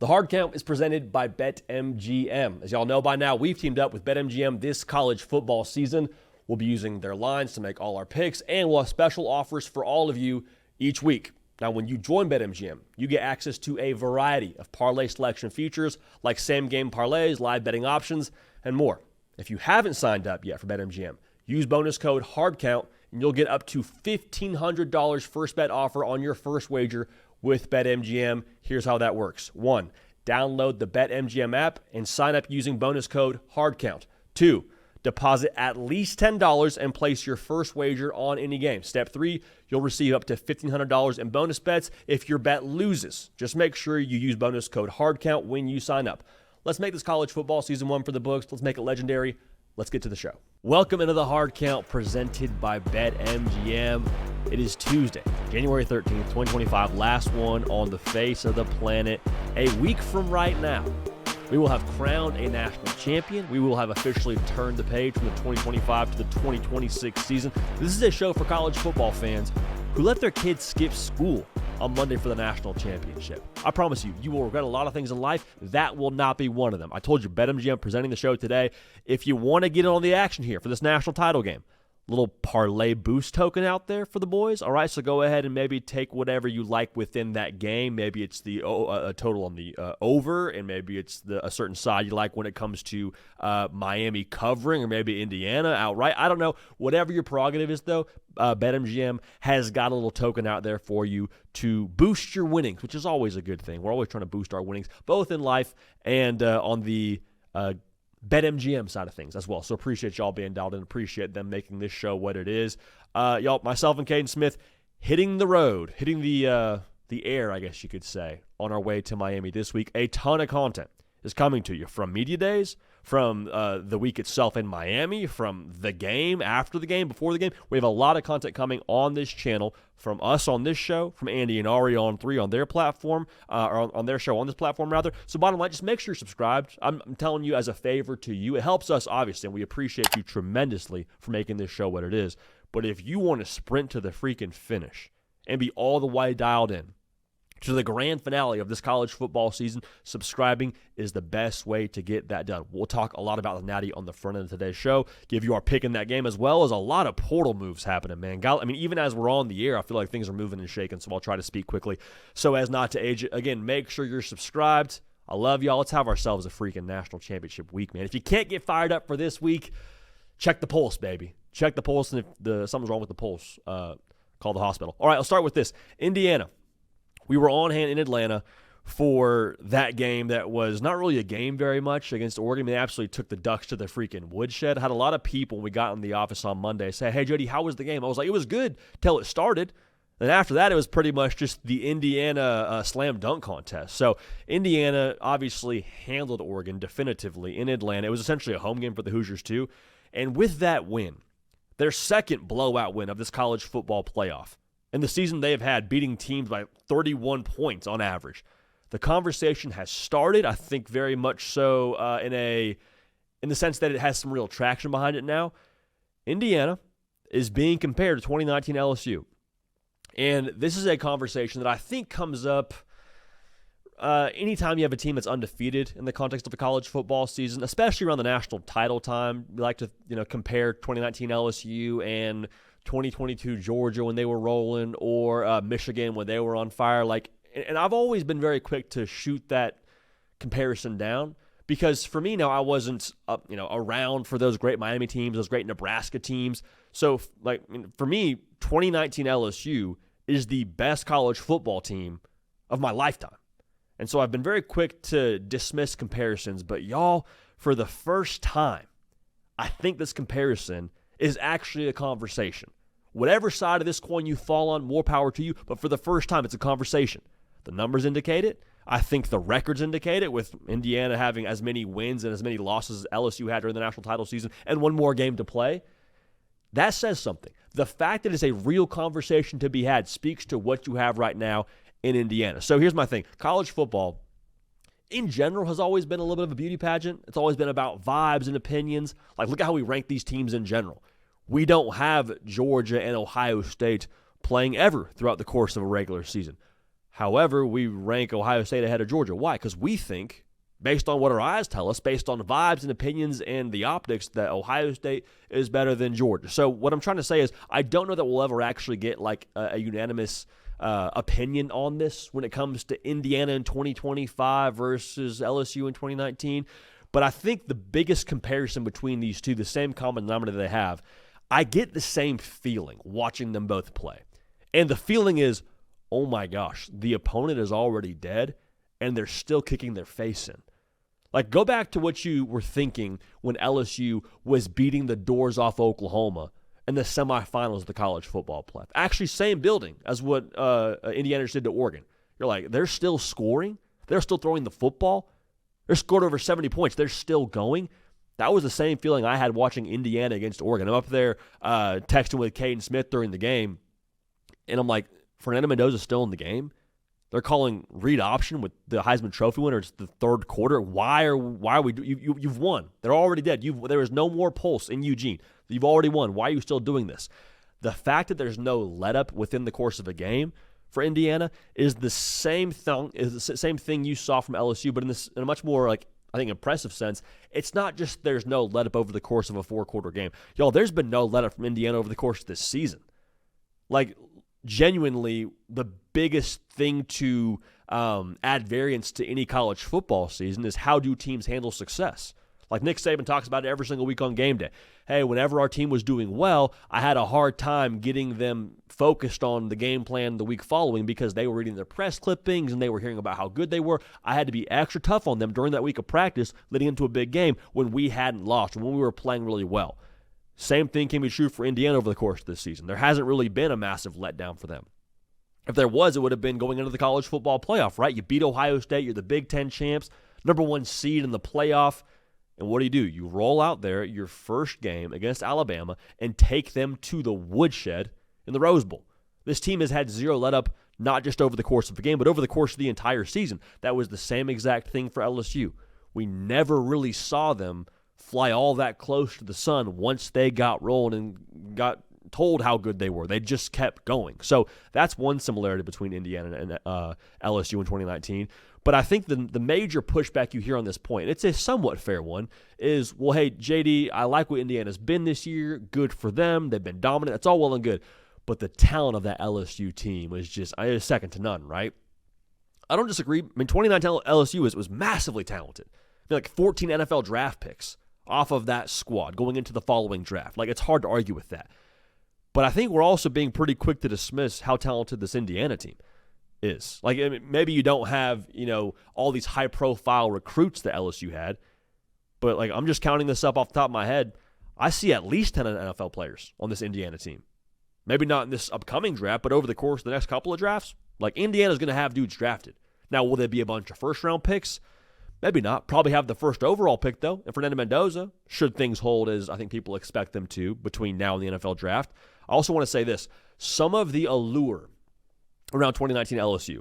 The Hard Count is presented by BetMGM. As y'all know by now, we've teamed up with BetMGM this college football season. We'll be using their lines to make all our picks, and we'll have special offers for all of you each week. Now, when you join BetMGM, you get access to a variety of parlay selection features like same-game parlays, live betting options, and more. If you haven't signed up yet for BetMGM, use bonus code HARDCOUNT, and you'll get up to $1,500 first bet offer on your first wager with BetMGM. Here's how that works. 1, download the BetMGM app and sign up using bonus code HARDCOUNT. 2, deposit at least $10 and place your first wager on any game. Step 3, you'll receive up to $1,500 in bonus bets if your bet loses. Just make sure you use bonus code HARDCOUNT when you sign up. Let's make this college football season 1 for the books. Let's make it legendary. Let's get to the show. Welcome into the Hard Count presented by BetMGM. It is Tuesday, January 13th, 2025, last one on the face of the planet. A week from right now, we will have crowned a national champion. We will have officially turned the page from the 2025 to the 2026 season. This is a show for college football fans who let their kids skip school on Monday for the national championship. I promise you, you will regret a lot of things in life. That will not be one of them. I told you, BetMGM presenting the show today. If you want to get in on the action here for this national title game, little parlay boost token out there for the boys. All right, so go ahead and maybe take whatever you like within that game. Maybe it's the total on the over, and maybe it's a certain side you like when it comes to Miami covering, or maybe Indiana outright. I don't know. Whatever your prerogative is, though, BetMGM has got a little token out there for you to boost your winnings, which is always a good thing. We're always trying to boost our winnings, both in life and on the BetMGM side of things as well. So appreciate y'all being dialed in. Appreciate them making this show what it is. Y'all, myself and Caden Smith hitting the road, hitting the air, I guess you could say, on our way to Miami this week. A ton of content is coming to you from media days, from the week itself in Miami, from the game, after the game, before the game. We have a lot of content coming on this channel from us on this show, from Andy and Ari on 3 on their platform, or on their show on this platform, rather. So bottom line, just make sure you're subscribed. I'm telling you as a favor to you. It helps us, obviously, and we appreciate you tremendously for making this show what it is. But if you want to sprint to the freaking finish and be all the way dialed in to the grand finale of this college football season, subscribing is the best way to get that done. We'll talk a lot about the Natty on the front end of today's show, give you our pick in that game, as well as a lot of portal moves happening, man. I mean, even as we're on the air, I feel like things are moving and shaking, so I'll try to speak quickly so as not to age it. Again, make sure you're subscribed. I love y'all. Let's have ourselves a freaking national championship week, man. If you can't get fired up for this week, check the pulse, baby. Check the pulse, and if something's wrong with the pulse, call the hospital. All right, I'll start with this. Indiana. We were on hand in Atlanta for that game that was not really a game very much against Oregon. They absolutely took the Ducks to the freaking woodshed. Had a lot of people when we got in the office on Monday say, "Hey, Jody, how was the game?" I was like, it was good till it started. And after that, it was pretty much just the Indiana slam dunk contest. So Indiana obviously handled Oregon definitively in Atlanta. It was essentially a home game for the Hoosiers too. And with that win, their second blowout win of this college football playoff, in the season they have had, beating teams by 31 points on average. The conversation has started, I think very much so in the sense that it has some real traction behind it now. Indiana is being compared to 2019 LSU. And this is a conversation that I think comes up anytime you have a team that's undefeated in the context of a college football season, especially around the national title time. We like to compare 2019 LSU and 2022 Georgia when they were rolling, or Michigan when they were on fire. And I've always been very quick to shoot that comparison down, because for me now, I wasn't around for those great Miami teams, those great Nebraska teams. So for me, 2019 LSU is the best college football team of my lifetime. And so I've been very quick to dismiss comparisons, but y'all, for the first time, I think this comparison is actually a conversation. Whatever side of this coin you fall on, more power to you, but for the first time, it's a conversation. The numbers indicate it. I think the records indicate it, with Indiana having as many wins and as many losses as LSU had during the national title season and one more game to play. That says something. The fact that it's a real conversation to be had speaks to what you have right now in Indiana. So here's my thing. College football, in general, has always been a little bit of a beauty pageant. It's always been about vibes and opinions. Look at how we rank these teams in general. We don't have Georgia and Ohio State playing ever throughout the course of a regular season. However, we rank Ohio State ahead of Georgia. Why? Because we think, based on what our eyes tell us, based on the vibes and opinions and the optics, that Ohio State is better than Georgia. So what I'm trying to say is I don't know that we'll ever actually get like a unanimous opinion on this when it comes to Indiana in 2025 versus LSU in 2019. But I think the biggest comparison between these two, the same common denominator they have, I get the same feeling watching them both play. And the feeling is, oh my gosh, the opponent is already dead and they're still kicking their face in. Like, go back to what you were thinking when LSU was beating the doors off Oklahoma in the semifinals of the college football playoff. Actually, same building as what Indiana did to Oregon. You're like, they're still scoring? They're still throwing the football? They're scored over 70 points. They're still going? That was the same feeling I had watching Indiana against Oregon. I'm up there texting with Caden Smith during the game, and I'm like, Fernando Mendoza's still in the game? They're calling read option with the Heisman Trophy winner. It's the third quarter. Why are we? You've won. They're already dead. There is no more pulse in Eugene. You've already won. Why are you still doing this? The fact that there's no let up within the course of a game for Indiana is the same thing. Is the same thing you saw from LSU, but in a much more I think impressive sense. It's not just there's no let up over the course of a 4-quarter game. Y'all, there's been no let up from Indiana over the course of this season. Like, genuinely, the biggest thing to add variance to any college football season is how do teams handle success. Like Nick Saban talks about it every single week on game day. Hey, whenever our team was doing well, I had a hard time getting them focused on the game plan the week following because they were reading their press clippings and they were hearing about how good they were. I had to be extra tough on them during that week of practice leading into a big game when we hadn't lost, when we were playing really well. Same thing can be true for Indiana over the course of this season. There hasn't really been a massive letdown for them. If there was, it would have been going into the college football playoff, right? You beat Ohio State, you're the Big Ten champs, #1 seed in the playoff, and what do? You roll out there your first game against Alabama and take them to the woodshed in the Rose Bowl. This team has had zero let up, not just over the course of the game, but over the course of the entire season. That was the same exact thing for LSU. We never really saw them fly all that close to the sun once they got rolling and got told how good they were. They just kept going. So that's one similarity between Indiana and LSU in 2019. But I think the major pushback you hear on this point, it's a somewhat fair one, is, well, hey, JD, I like what Indiana's been this year. Good for them. They've been dominant. That's all well and good. But the talent of that LSU team was just second to none, right? I don't disagree. I mean, 2019 LSU was massively talented. They're like 14 NFL draft picks off of that squad going into the following draft. Like, it's hard to argue with that. But I think we're also being pretty quick to dismiss how talented this Indiana team is. Like, I mean, maybe you don't have, all these high-profile recruits that LSU had, but, like, I'm just counting this up off the top of my head. I see at least 10 NFL players on this Indiana team. Maybe not in this upcoming draft, but over the course of the next couple of drafts. Like, Indiana's going to have dudes drafted. Now, will there be a bunch of first-round picks? Maybe not. Probably have the first overall pick, though, and Fernando Mendoza, should things hold as I think people expect them to between now and the NFL draft. I also want to say this. Some of the allure around 2019 LSU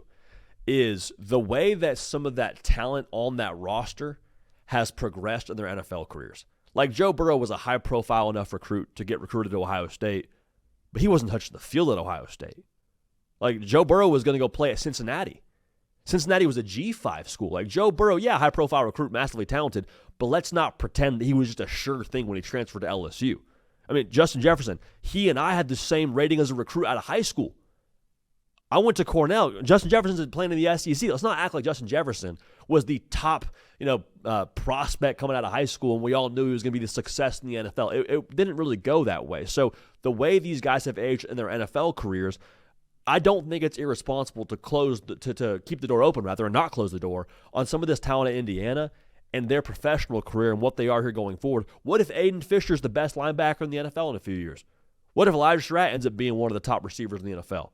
is the way that some of that talent on that roster has progressed in their NFL careers. Like, Joe Burrow was a high-profile enough recruit to get recruited to Ohio State, but he wasn't touching the field at Ohio State. Like, Joe Burrow was going to go play at Cincinnati. Cincinnati was a G5 school. Like, Joe Burrow, yeah, high-profile recruit, massively talented, but let's not pretend that he was just a sure thing when he transferred to LSU. I mean, Justin Jefferson, he and I had the same rating as a recruit out of high school. I went to Cornell. Justin Jefferson's playing in the SEC. Let's not act like Justin Jefferson was the top, prospect coming out of high school, and we all knew he was going to be the success in the NFL. It didn't really go that way. So the way these guys have aged in their NFL careers, I don't think it's irresponsible to to keep the door open, rather, and not close the door on some of this talent at Indiana and their professional career and what they are here going forward. What if Aiden Fisher's the best linebacker in the NFL in a few years? What if Elijah Surratt ends up being one of the top receivers in the NFL?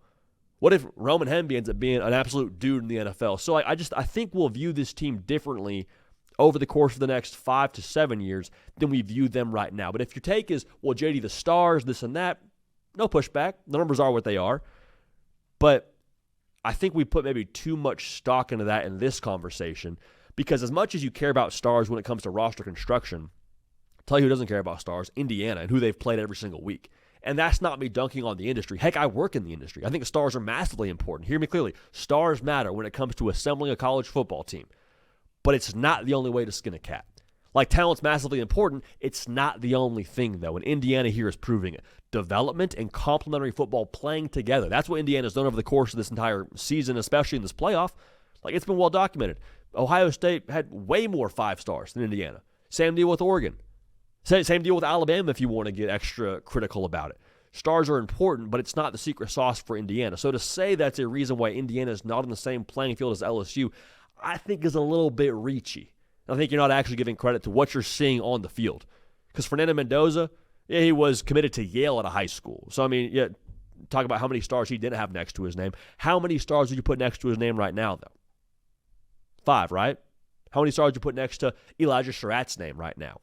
What if Roman Hemby ends up being an absolute dude in the NFL? So I think we'll view this team differently over the course of the next 5 to 7 years than we view them right now. But if your take is, well, JD, the stars, this and that, no pushback. The numbers are what they are. But I think we put maybe too much stock into that in this conversation, because as much as you care about stars when it comes to roster construction, I'll tell you who doesn't care about stars, Indiana, and who they've played every single week. And that's not me dunking on the industry. Heck, I work in the industry. I think stars are massively important. Hear me clearly. Stars matter when it comes to assembling a college football team. But it's not the only way to skin a cat. Like, talent's massively important. It's not the only thing, though, and Indiana here is proving it. Development and complementary football playing together. That's what Indiana's done over the course of this entire season, especially in this playoff. Like, it's been well documented. Ohio State had way more 5 stars than Indiana. Same deal with Oregon. Same deal with Alabama if you want to get extra critical about it. Stars are important, but it's not the secret sauce for Indiana. So to say that's a reason why Indiana is not on the same playing field as LSU, I think is a little bit reachy. I think you're not actually giving credit to what you're seeing on the field. Because Fernando Mendoza, yeah, he was committed to Yale at a high school. So, I mean, yeah, talk about how many stars he didn't have next to his name. How many stars would you put next to his name right now, though? 5, right? How many stars would you put next to Elijah Surratt's name right now?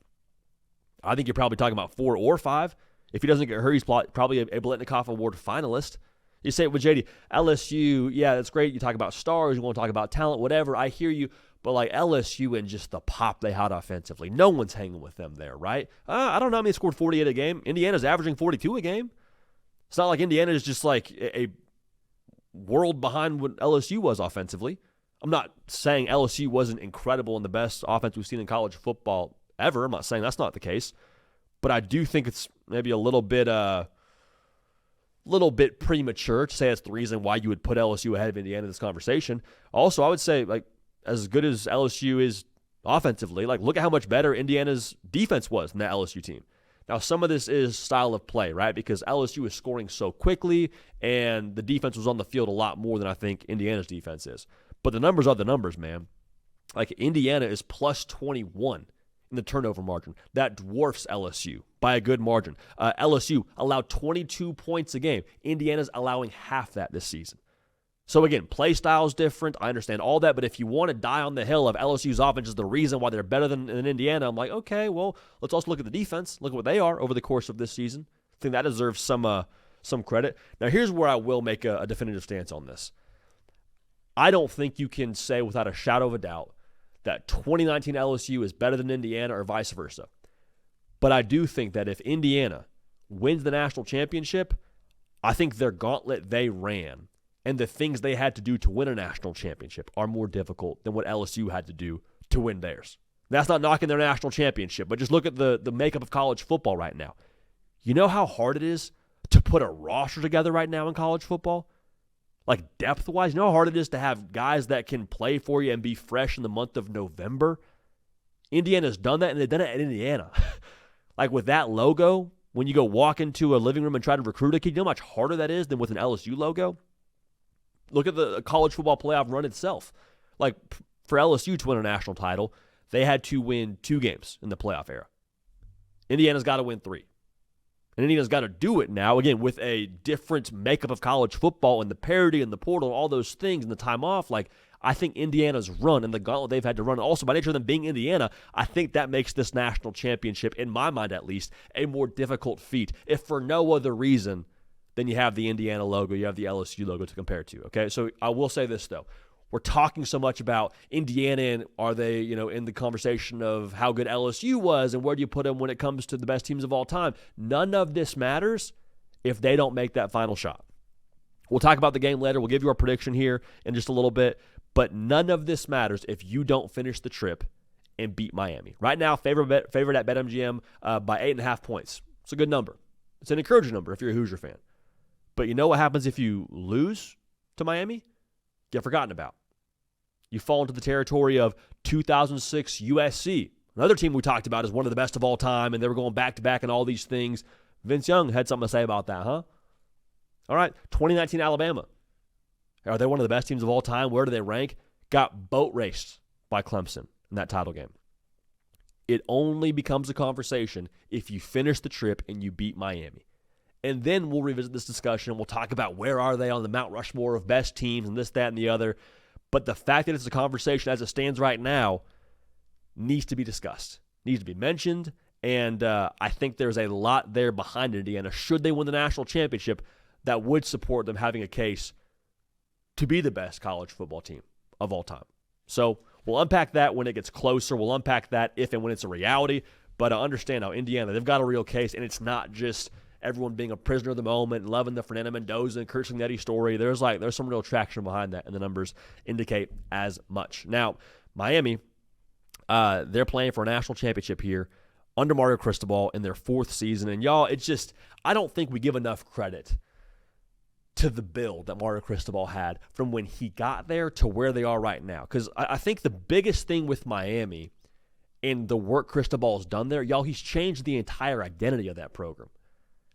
I think you're probably talking about 4 or 5. If he doesn't get hurt, he's probably a Biletnikoff Award finalist. You say it with JD, LSU, yeah, that's great. You talk about stars, you want to talk about talent, whatever. I hear you. But like LSU and just the pop they had offensively, no one's hanging with them there, right? I don't know how many scored 48 a game. Indiana's averaging 42 a game. It's not like Indiana is just like a world behind what LSU was offensively. I'm not saying LSU wasn't incredible and the best offense we've seen in college football ever. I'm not saying that's not the case. But I do think it's maybe a little bit premature to say that's the reason why you would put LSU ahead of Indiana in this conversation. Also, I would say, like, as good as LSU is offensively, like, look at how much better Indiana's defense was than that LSU team. Now, some of this is style of play, right? Because LSU is scoring so quickly, and the defense was on the field a lot more than I think Indiana's defense is. But the numbers are the numbers, man. Like, Indiana is plus 21 in the turnover margin. That dwarfs LSU by a good margin. LSU allowed 22 points a game. Indiana's allowing half that this season. So again, play style is different. I understand all that, but if you want to die on the hill of LSU's offense is the reason why they're better than Indiana, I'm like, okay, well, let's also look at the defense. Look at what they are over the course of this season. I think that deserves some credit. Now, here's where I will make a definitive stance on this. I don't think you can say without a shadow of a doubt that 2019 LSU is better than Indiana or vice versa. But I do think that if Indiana wins the national championship, I think their gauntlet they ran and the things they had to do to win a national championship are more difficult than what LSU had to do to win theirs. That's not knocking their national championship, but just look at the makeup of college football right now. You know how hard it is to put a roster together right now in college football? Like, depth-wise, you know how hard it is to have guys that can play for you and be fresh in the month of November? Indiana's done that, and they've done it at Indiana. Like, with that logo, when you go walk into a living room and try to recruit a kid, you know how much harder that is than with an LSU logo? Look at the college football playoff run itself. Like, for LSU to win a national title, they had to win 2 games in the playoff era. Indiana's got to win 3. And Indiana's got to do it now, again, with a different makeup of college football and the parity and the portal and all those things and the time off. Like, I think Indiana's run and the gauntlet they've had to run, also by nature of them being Indiana, I think that makes this national championship, in my mind at least, a more difficult feat, if for no other reason than you have the Indiana logo, you have the LSU logo to compare to, okay? So I will say this, though. We're talking so much about Indiana and are they, in the conversation of how good LSU was and where do you put them when it comes to the best teams of all time. None of this matters if they don't make that final shot. We'll talk about the game later. We'll give you our prediction here in just a little bit. But none of this matters if you don't finish the trip and beat Miami. Right now, favorite at BetMGM by 8.5 points. It's a good number. It's an encouraging number if you're a Hoosier fan. But you know what happens if you lose to Miami? Get forgotten about. You fall into the territory of 2006 USC. Another team we talked about is one of the best of all time, and they were going back-to-back and all these things. Vince Young had something to say about that, huh? All right, 2019 Alabama. Are they one of the best teams of all time? Where do they rank? Got boat raced by Clemson in that title game. It only becomes a conversation if you finish the trip and you beat Miami. And then we'll revisit this discussion and we'll talk about where are they on the Mount Rushmore of best teams and this, that, and the other. But the fact that it's a conversation as it stands right now needs to be discussed, needs to be mentioned, and I think there's a lot there behind Indiana. Should they win the national championship, that would support them having a case to be the best college football team of all time. So we'll unpack that when it gets closer. We'll unpack that if and when it's a reality. But understand now, Indiana, they've got a real case, and it's not just everyone being a prisoner of the moment and loving the Fernando Mendoza and Kurt Signetti story. There's some real traction behind that, and the numbers indicate as much. Now, Miami, they're playing for a national championship here under Mario Cristobal in their fourth season. And y'all, it's just, I don't think we give enough credit to the build that Mario Cristobal had from when he got there to where they are right now. Because I think the biggest thing with Miami and the work Cristobal has done there, y'all, he's changed the entire identity of that program.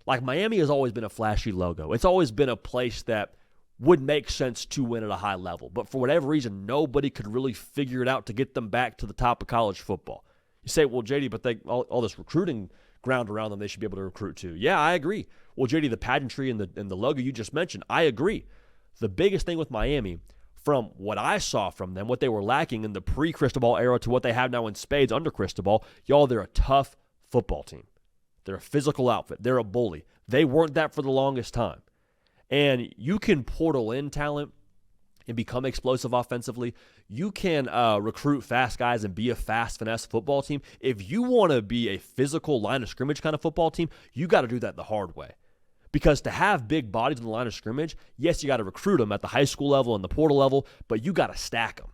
Like, Miami has always been a flashy logo. It's always been a place that would make sense to win at a high level. But for whatever reason, nobody could really figure it out to get them back to the top of college football. You say, well, JD, but all this recruiting ground around them they should be able to recruit to. Yeah, I agree. Well, JD, the pageantry and the logo you just mentioned, I agree. The biggest thing with Miami, from what I saw from them, what they were lacking in the pre-Cristobal era to what they have now in spades under Cristobal, y'all, they're a tough football team. They're a physical outfit. They're a bully. They weren't that for the longest time. And you can portal in talent and become explosive offensively. You can recruit fast guys and be a fast finesse football team. If you want to be a physical line of scrimmage kind of football team, you got to do that the hard way. Because to have big bodies in the line of scrimmage, yes, you got to recruit them at the high school level and the portal level, but you got to stack them.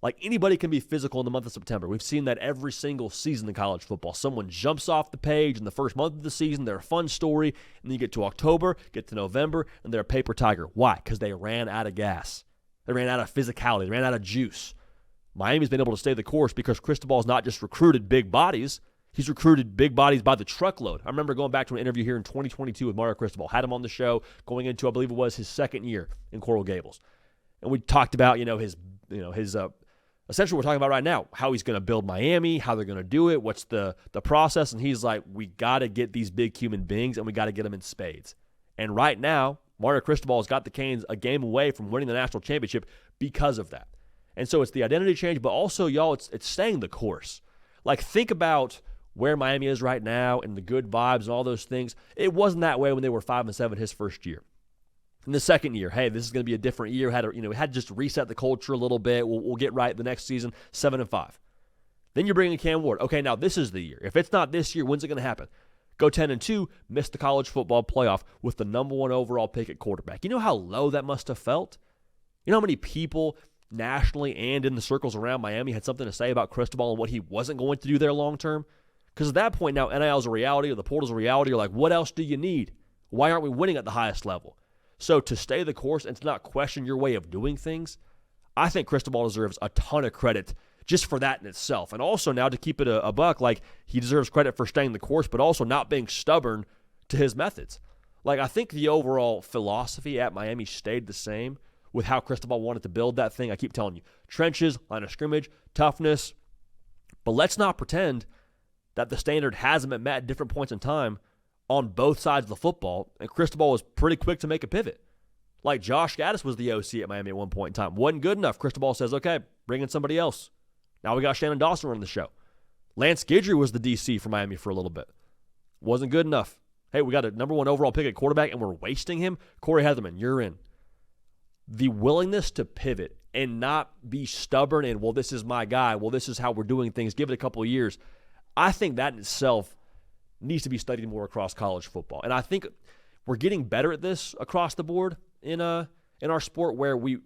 Like, anybody can be physical in the month of September. We've seen that every single season in college football. Someone jumps off the page in the first month of the season. They're a fun story. And then you get to October, get to November, and they're a paper tiger. Why? Because they ran out of gas. They ran out of physicality. They ran out of juice. Miami's been able to stay the course because Cristobal's not just recruited big bodies. He's recruited big bodies by the truckload. I remember going back to an interview here in 2022 with Mario Cristobal. Had him on the show going into, I believe it was, his second year in Coral Gables. And we talked about, his essentially we're talking about right now, how he's going to build Miami, how they're going to do it, what's the process. And he's like, we got to get these big human beings, and we got to get them in spades. And right now, Mario Cristobal has got the Canes a game away from winning the national championship because of that. And so it's the identity change, but also, y'all, it's staying the course. Like, think about where Miami is right now and the good vibes and all those things. It wasn't that way when they were 5-7 his first year. In the second year, hey, this is going to be a different year. We had to just reset the culture a little bit. We'll get right the next season, 7-5. Then you're bringing Cam Ward. Okay, now this is the year. If it's not this year, when's it going to happen? Go 10-2, miss the college football playoff with the number 1 overall pick at quarterback. You know how low that must have felt? You know how many people nationally and in the circles around Miami had something to say about Cristobal and what he wasn't going to do there long term? Because at that point now, NIL is a reality, or the portal's a reality. You're like, what else do you need? Why aren't we winning at the highest level? So to stay the course and to not question your way of doing things, I think Cristobal deserves a ton of credit just for that in itself. And also now, to keep it a buck, like, he deserves credit for staying the course, but also not being stubborn to his methods. Like, I think the overall philosophy at Miami stayed the same with how Cristobal wanted to build that thing. I keep telling you, trenches, line of scrimmage, toughness. But let's not pretend that the standard hasn't been met at different points in time on both sides of the football, and Cristobal was pretty quick to make a pivot. Like, Josh Gaddis was the OC at Miami at one point in time. Wasn't good enough. Cristobal says, okay, bring in somebody else. Now we got Shannon Dawson running the show. Lance Guidry was the DC for Miami for a little bit. Wasn't good enough. Hey, we got a number 1 overall pick at quarterback, and we're wasting him? Corey Heatherman, you're in. The willingness to pivot and not be stubborn and, well, this is my guy. Well, this is how we're doing things. Give it a couple of years. I think that in itself needs to be studied more across college football. And I think we're getting better at this across the board in our sport, where we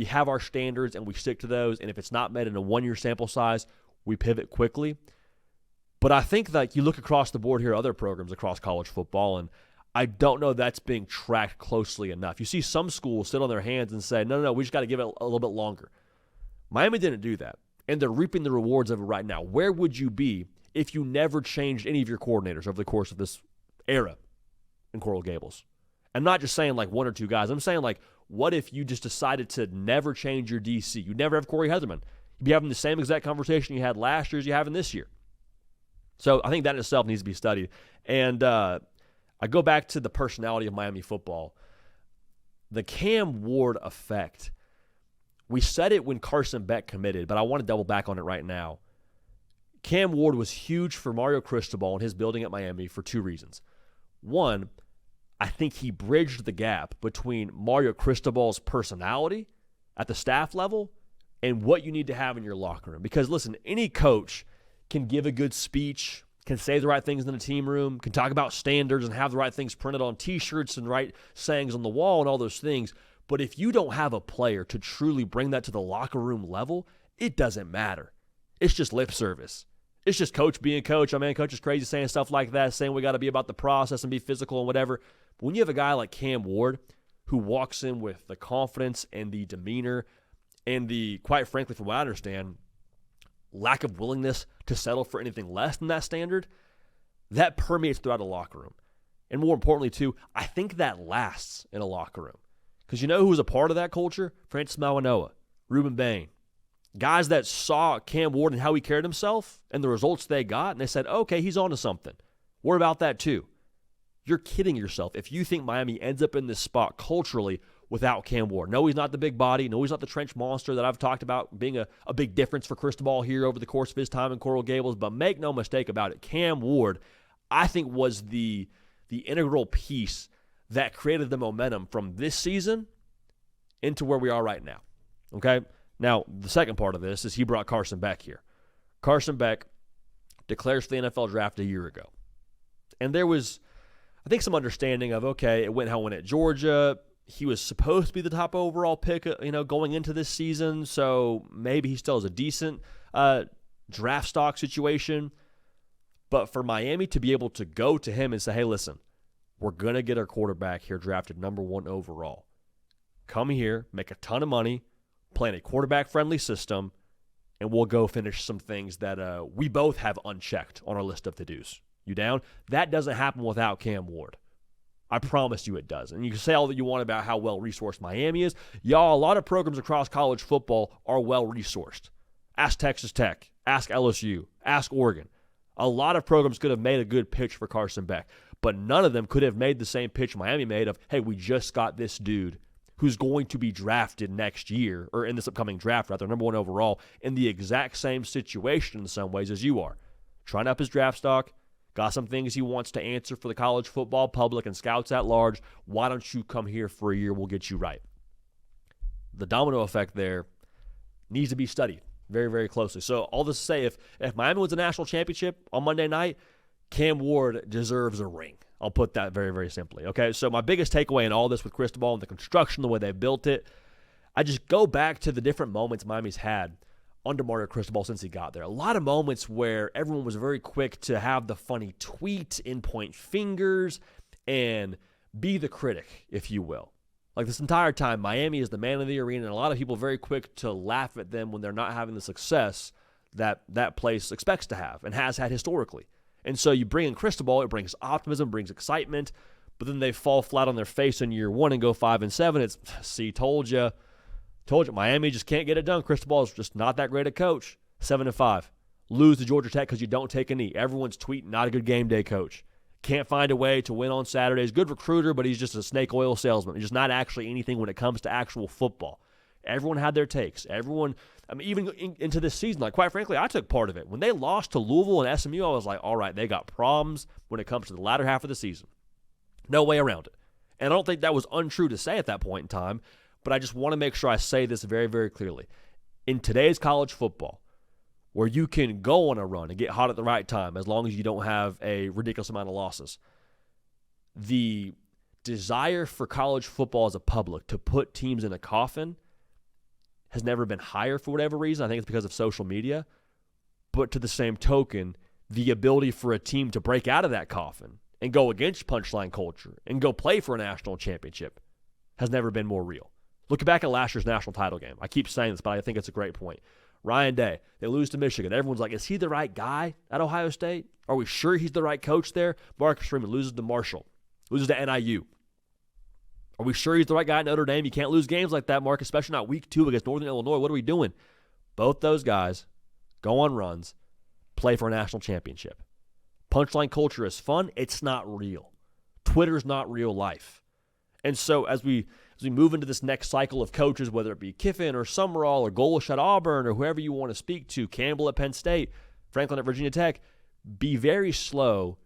have our standards and we stick to those. And if it's not met in a 1-year sample size, we pivot quickly. But I think that you look across the board here at other programs across college football, and I don't know that's being tracked closely enough. You see some schools sit on their hands and say, no, we just got to give it a little bit longer. Miami didn't do that, and they're reaping the rewards of it right now. Where would you be if you never changed any of your coordinators over the course of this era in Coral Gables? I'm not just saying like 1 or 2 guys. I'm saying, like, what if you just decided to never change your DC? You'd never have Corey Heatherman. You'd be having the same exact conversation you had last year as you have in this year. So I think that in itself needs to be studied. And I go back to the personality of Miami football. The Cam Ward effect. We said it when Carson Beck committed, but I want to double back on it right now. Cam Ward was huge for Mario Cristobal and his building at Miami for 2 reasons. One, I think he bridged the gap between Mario Cristobal's personality at the staff level and what you need to have in your locker room. Because, listen, any coach can give a good speech, can say the right things in the team room, can talk about standards and have the right things printed on T-shirts and right sayings on the wall and all those things. But if you don't have a player to truly bring that to the locker room level, it doesn't matter. It's just lip service. It's just coach being coach. I mean, coach is crazy saying stuff like that, saying we got to be about the process and be physical and whatever. But when you have a guy like Cam Ward who walks in with the confidence and the demeanor and the, quite frankly, from what I understand, lack of willingness to settle for anything less than that standard, that permeates throughout a locker room. And more importantly, too, I think that lasts in a locker room. Because you know who was a part of that culture? Francis Mawanoa, Ruben Bain. Guys that saw Cam Ward and how he carried himself and the results they got, and they said, okay, he's on to something. We're about that too. You're kidding yourself if you think Miami ends up in this spot culturally without Cam Ward. No, he's not the big body. No, he's not the trench monster that I've talked about being a big difference for Cristobal here over the course of his time in Coral Gables. But make no mistake about it, Cam Ward, I think, was the integral piece that created the momentum from this season into where we are right now. Okay? Now, the second part of this is he brought Carson Beck here. Carson Beck declares for the NFL draft a year ago. And there was, I think, some understanding of, okay, it went how it went at Georgia. He was supposed to be the top overall pick, going into this season, so maybe he still has a decent draft stock situation. But for Miami to be able to go to him and say, hey, listen, we're going to get our quarterback here drafted number 1 overall. Come here, make a ton of money, play in a quarterback-friendly system, and we'll go finish some things that we both have unchecked on our list of to-dos. You down? That doesn't happen without Cam Ward. I promise you it does. And you can say all that you want about how well-resourced Miami is. Y'all, a lot of programs across college football are well-resourced. Ask Texas Tech. Ask LSU. Ask Oregon. A lot of programs could have made a good pitch for Carson Beck, but none of them could have made the same pitch Miami made of, hey, we just got this dude who's going to be drafted next year, or in this upcoming draft, rather, number 1 overall, in the exact same situation in some ways as you are. Trying up his draft stock, got some things he wants to answer for the college football public and scouts at large. Why don't you come here for a year? We'll get you right. The domino effect there needs to be studied very, very closely. So all this to say, if Miami wins a national championship on Monday night, Cam Ward deserves a ring. I'll put that very, very simply. Okay, so my biggest takeaway in all this with Cristobal and the construction, the way they built it, I just go back to the different moments Miami's had under Mario Cristobal since he got there. A lot of moments where everyone was very quick to have the funny tweet and point fingers and be the critic, if you will. Like this entire time, Miami is the man of the arena, and a lot of people very quick to laugh at them when they're not having the success that that place expects to have and has had historically. And so you bring in Cristobal, it brings optimism, brings excitement, but then they fall flat on their face in year 1 and go 5-7. It's, see, told you. Miami just can't get it done. Cristobal is just not that great a coach. 7-5. Lose to Georgia Tech because you don't take a knee. Everyone's tweeting, not a good game day coach. Can't find a way to win on Saturdays. Good recruiter, but he's just a snake oil salesman. He's just not actually anything when it comes to actual football. Everyone had their takes. Everyone, even into this season, like quite frankly, I took part of it. When they lost to Louisville and SMU, I was like, all right, they got problems when it comes to the latter half of the season. No way around it. And I don't think that was untrue to say at that point in time, but I just want to make sure I say this very, very clearly. In today's college football, where you can go on a run and get hot at the right time as long as you don't have a ridiculous amount of losses, the desire for college football as a public to put teams in a coffin has never been higher for whatever reason. I think it's because of social media. But to the same token, the ability for a team to break out of that coffin and go against punchline culture and go play for a national championship has never been more real. Look back at last year's national title game. I keep saying this, but I think it's a great point. Ryan Day, they lose to Michigan. Everyone's like, is he the right guy at Ohio State? Are we sure he's the right coach there? Marcus Freeman loses to Marshall, loses to NIU. Are we sure he's the right guy at Notre Dame? You can't lose games like that, Mark, especially not week 2 against Northern Illinois. What are we doing? Both those guys go on runs, play for a national championship. Punchline culture is fun. It's not real. Twitter's not real life. And so as we move into this next cycle of coaches, whether it be Kiffin or Summerall or Golish at Auburn or whoever you want to speak to, Campbell at Penn State, Franklin at Virginia Tech, be very slow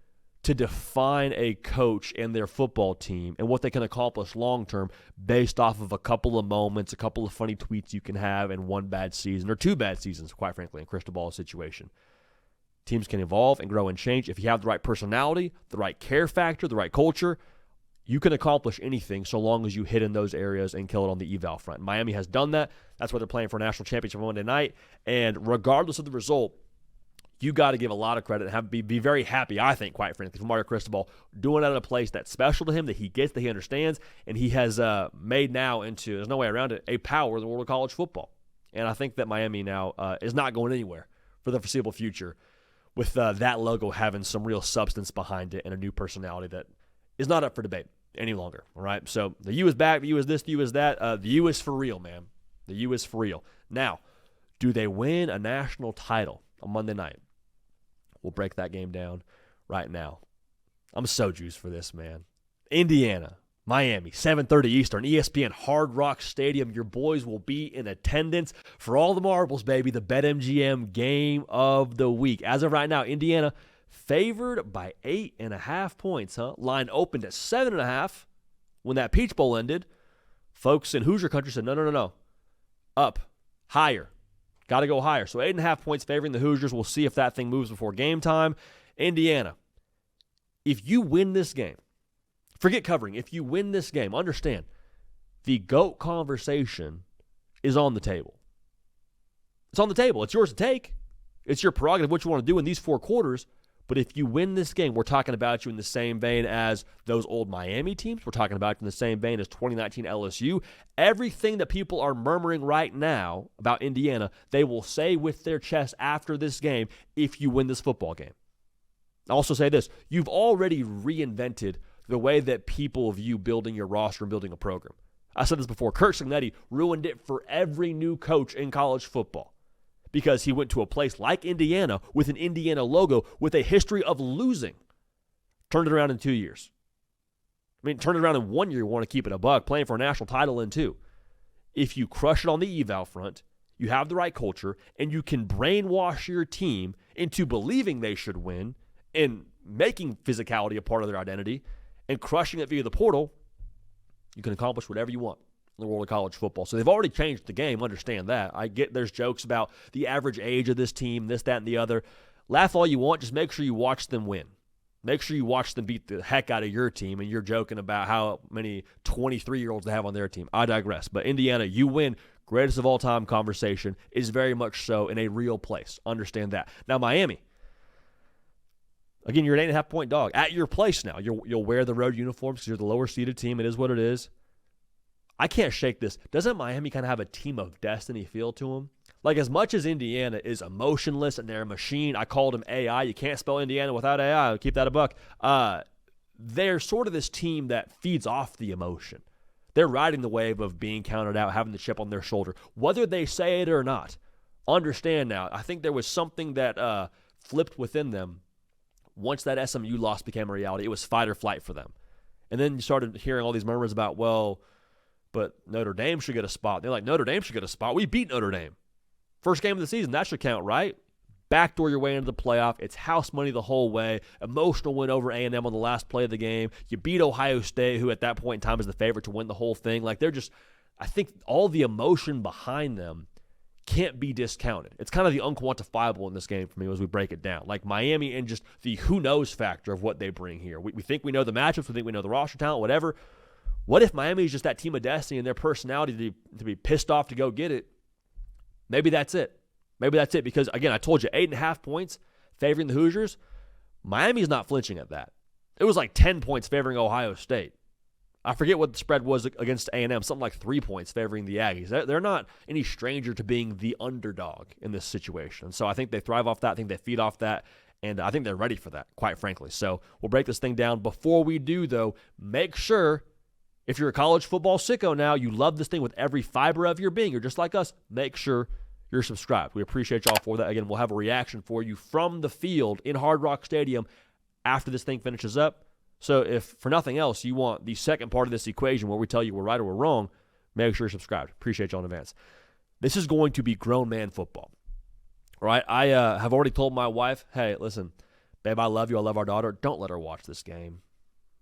to define a coach and their football team and what they can accomplish long-term based off of a couple of moments, a couple of funny tweets you can have in one bad season or 2 bad seasons, quite frankly, in Cristobal's situation. Teams can evolve and grow and change. If you have the right personality, the right care factor, the right culture, you can accomplish anything so long as you hit in those areas and kill it on the eval front. Miami has done that. That's why they're playing for a national championship on Monday night. And regardless of the result, you got to give a lot of credit and be very happy, I think, quite frankly, for Mario Cristobal doing that in a place that's special to him, that he gets, that he understands, and he has made now into, there's no way around it, a power in the world of college football. And I think that Miami now is not going anywhere for the foreseeable future with that logo having some real substance behind it and a new personality that is not up for debate any longer, all right? So the U is back, the U is this, the U is that. The U is for real, man. The U is for real. Now, do they win a national title on Monday night? We'll break that game down right now. I'm so juiced for this, man. Indiana, Miami, 7:30 Eastern, ESPN Hard Rock Stadium. Your boys will be in attendance for all the marbles, baby. The BetMGM game of the week. As of right now, Indiana favored by 8.5 points, huh? Line opened at 7.5 when that Peach Bowl ended. Folks in Hoosier country said, no. Up, higher. Got to go higher. So 8.5 points favoring the Hoosiers. We'll see if that thing moves before game time. Indiana, if you win this game, forget covering. If you win this game, understand, the GOAT conversation is on the table. It's on the table. It's yours to take. It's your prerogative what you want to do in these 4 quarters. But if you win this game, we're talking about you in the same vein as those old Miami teams. We're talking about you in the same vein as 2019 LSU. Everything that people are murmuring right now about Indiana, they will say with their chest after this game if you win this football game. I'll also say this. You've already reinvented the way that people view building your roster and building a program. I said this before. Kurt Cignetti ruined it for every new coach in college football, because he went to a place like Indiana with an Indiana logo with a history of losing. Turned it around in 2 years. I mean, turned it around in 1 year, you want to keep it a buck, playing for a national title in 2. If you crush it on the eval front, you have the right culture, and you can brainwash your team into believing they should win and making physicality a part of their identity and crushing it via the portal, you can accomplish whatever you want in the world of college football. So they've already changed the game, understand that. I get there's jokes about the average age of this team, this, that, and the other. Laugh all you want, just make sure you watch them win. Make sure you watch them beat the heck out of your team, and you're joking about how many 23-year-olds they have on their team. I digress. But Indiana, you win. Greatest of all time conversation is very much so in a real place. Understand that. Now, Miami. Again, you're an 8.5-point dog. At your place now. You'll wear the road uniforms because you're the lower-seeded team. It is what it is. I can't shake this. Doesn't Miami kind of have a team of destiny feel to them? Like, as much as Indiana is emotionless and they're a machine, I called them AI. You can't spell Indiana without AI. I'll keep that a buck. They're sort of this team that feeds off the emotion. They're riding the wave of being counted out, having the chip on their shoulder. Whether they say it or not, understand now, I think there was something that flipped within them once that SMU loss became a reality. It was fight or flight for them. And then you started hearing all these murmurs about, well, but Notre Dame should get a spot. They're like, Notre Dame should get a spot. We beat Notre Dame. First game of the season, that should count, right? Backdoor your way into the playoff. It's house money the whole way. Emotional win over A&M on the last play of the game. You beat Ohio State, who at that point in time is the favorite to win the whole thing. Like, they're just, I think all the emotion behind them can't be discounted. It's kind of the unquantifiable in this game for me as we break it down. Like Miami and just the who knows factor of what they bring here. We think we know the matchups. We think we know the roster talent, whatever. What if Miami is just that team of destiny and their personality to be pissed off to go get it? Maybe that's it. Maybe that's it because, again, I told you, 8.5 points favoring the Hoosiers. Miami's not flinching at that. It was like 10 points favoring Ohio State. I forget what the spread was against A&M, something like 3 points favoring the Aggies. They're not any stranger to being the underdog in this situation. So I think they thrive off that. I think they feed off that. And I think they're ready for that, quite frankly. So we'll break this thing down. Before we do, though, make sure, if you're a college football sicko now, you love this thing with every fiber of your being, you're just like us, make sure you're subscribed. We appreciate y'all for that. Again, we'll have a reaction for you from the field in Hard Rock Stadium after this thing finishes up. So if, for nothing else, you want the second part of this equation where we tell you we're right or we're wrong, make sure you're subscribed. Appreciate y'all in advance. This is going to be grown man football. All right? I have already told my wife, hey, listen, babe, I love you. I love our daughter. Don't let her watch this game.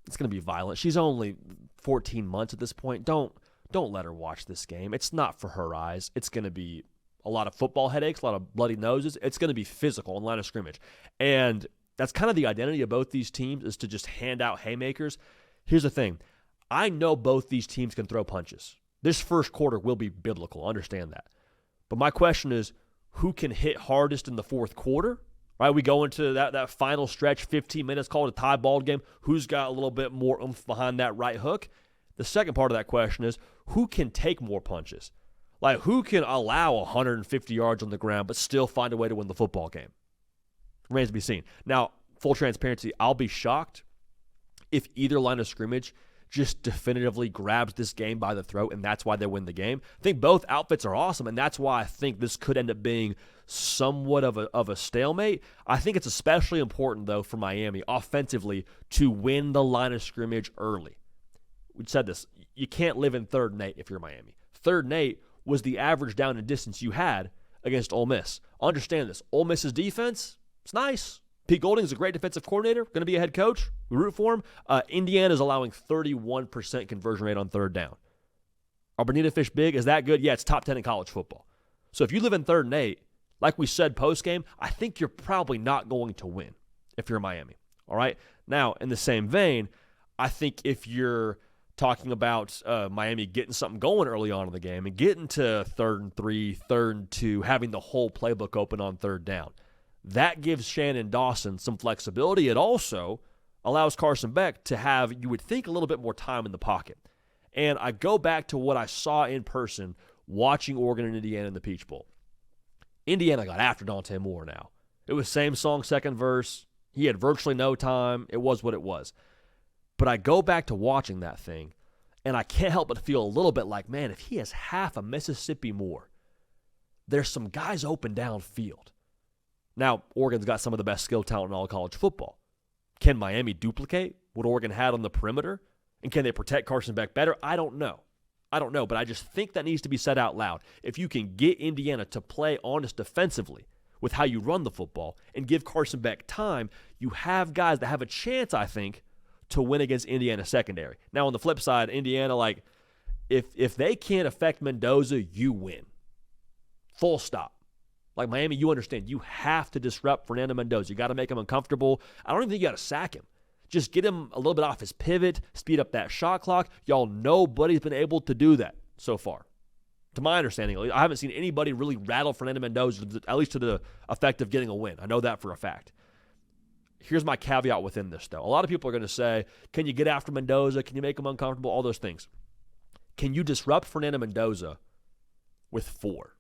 It's going to be violent. She's only 14 months at this point. Don't let her watch this game. It's not for her eyes. It's going to be a lot of football headaches, a lot of bloody noses. It's going to be physical in line of scrimmage. And that's kind of the identity of both these teams, is to just hand out haymakers. Here's the thing. I know both these teams can throw punches. This first quarter will be biblical. Understand that. But my question is, who can hit hardest in the fourth quarter? Right, we go into that final stretch, 15 minutes, called a tie ball game. Who's got a little bit more oomph behind that right hook? The second part of that question is, who can take more punches? Like, who can allow 150 yards on the ground but still find a way to win the football game? Remains to be seen. Now, full transparency, I'll be shocked if either line of scrimmage just definitively grabs this game by the throat, and that's why they win the game. I think both outfits are awesome, and that's why I think this could end up being somewhat of a stalemate. I think it's especially important, though, for Miami offensively to win the line of scrimmage early. We said this. You can't live in 3rd and 8 if you're Miami. 3rd and 8 was the average down and distance you had against Ole Miss. Understand this. Ole Miss's defense, it's nice. Pete Golding's a great defensive coordinator, going to be a head coach. We root for him. Indiana's allowing 31% conversion rate on 3rd down. Are Bonita Fish big? Is that good? Yeah, it's top 10 in college football. So if you live in 3rd and 8, like we said post-game, I think you're probably not going to win if you're Miami. All right? Now, in the same vein, I think if you're talking about Miami getting something going early on in the game and getting to 3rd and 3, 3rd and 2, having the whole playbook open on 3rd down, that gives Shannon Dawson some flexibility. It also allows Carson Beck to have, you would think, a little bit more time in the pocket. And I go back to what I saw in person watching Oregon and Indiana in the Peach Bowl. Indiana got after Dante Moore now. It was same song, second verse. He had virtually no time. It was what it was. But I go back to watching that thing, and I can't help but feel a little bit like, man, if he has half a Mississippi more, there's some guys open downfield. Now, Oregon's got some of the best skill talent in all of college football. Can Miami duplicate what Oregon had on the perimeter? And can they protect Carson Beck better? I don't know, but I just think that needs to be said out loud. If you can get Indiana to play honest defensively with how you run the football and give Carson Beck time, you have guys that have a chance, I think, to win against Indiana secondary. Now, on the flip side, Indiana, like, if they can't affect Mendoza, you win. Full stop. Like Miami, you understand, you have to disrupt Fernando Mendoza. You got to make him uncomfortable. I don't even think you got to sack him. Just get him a little bit off his pivot, speed up that shot clock. Y'all, nobody's been able to do that so far. To my understanding, I haven't seen anybody really rattle Fernando Mendoza, at least to the effect of getting a win. I know that for a fact. Here's my caveat within this, though. A lot of people are going to say, can you get after Mendoza? Can you make him uncomfortable? All those things. Can you disrupt Fernando Mendoza with 4?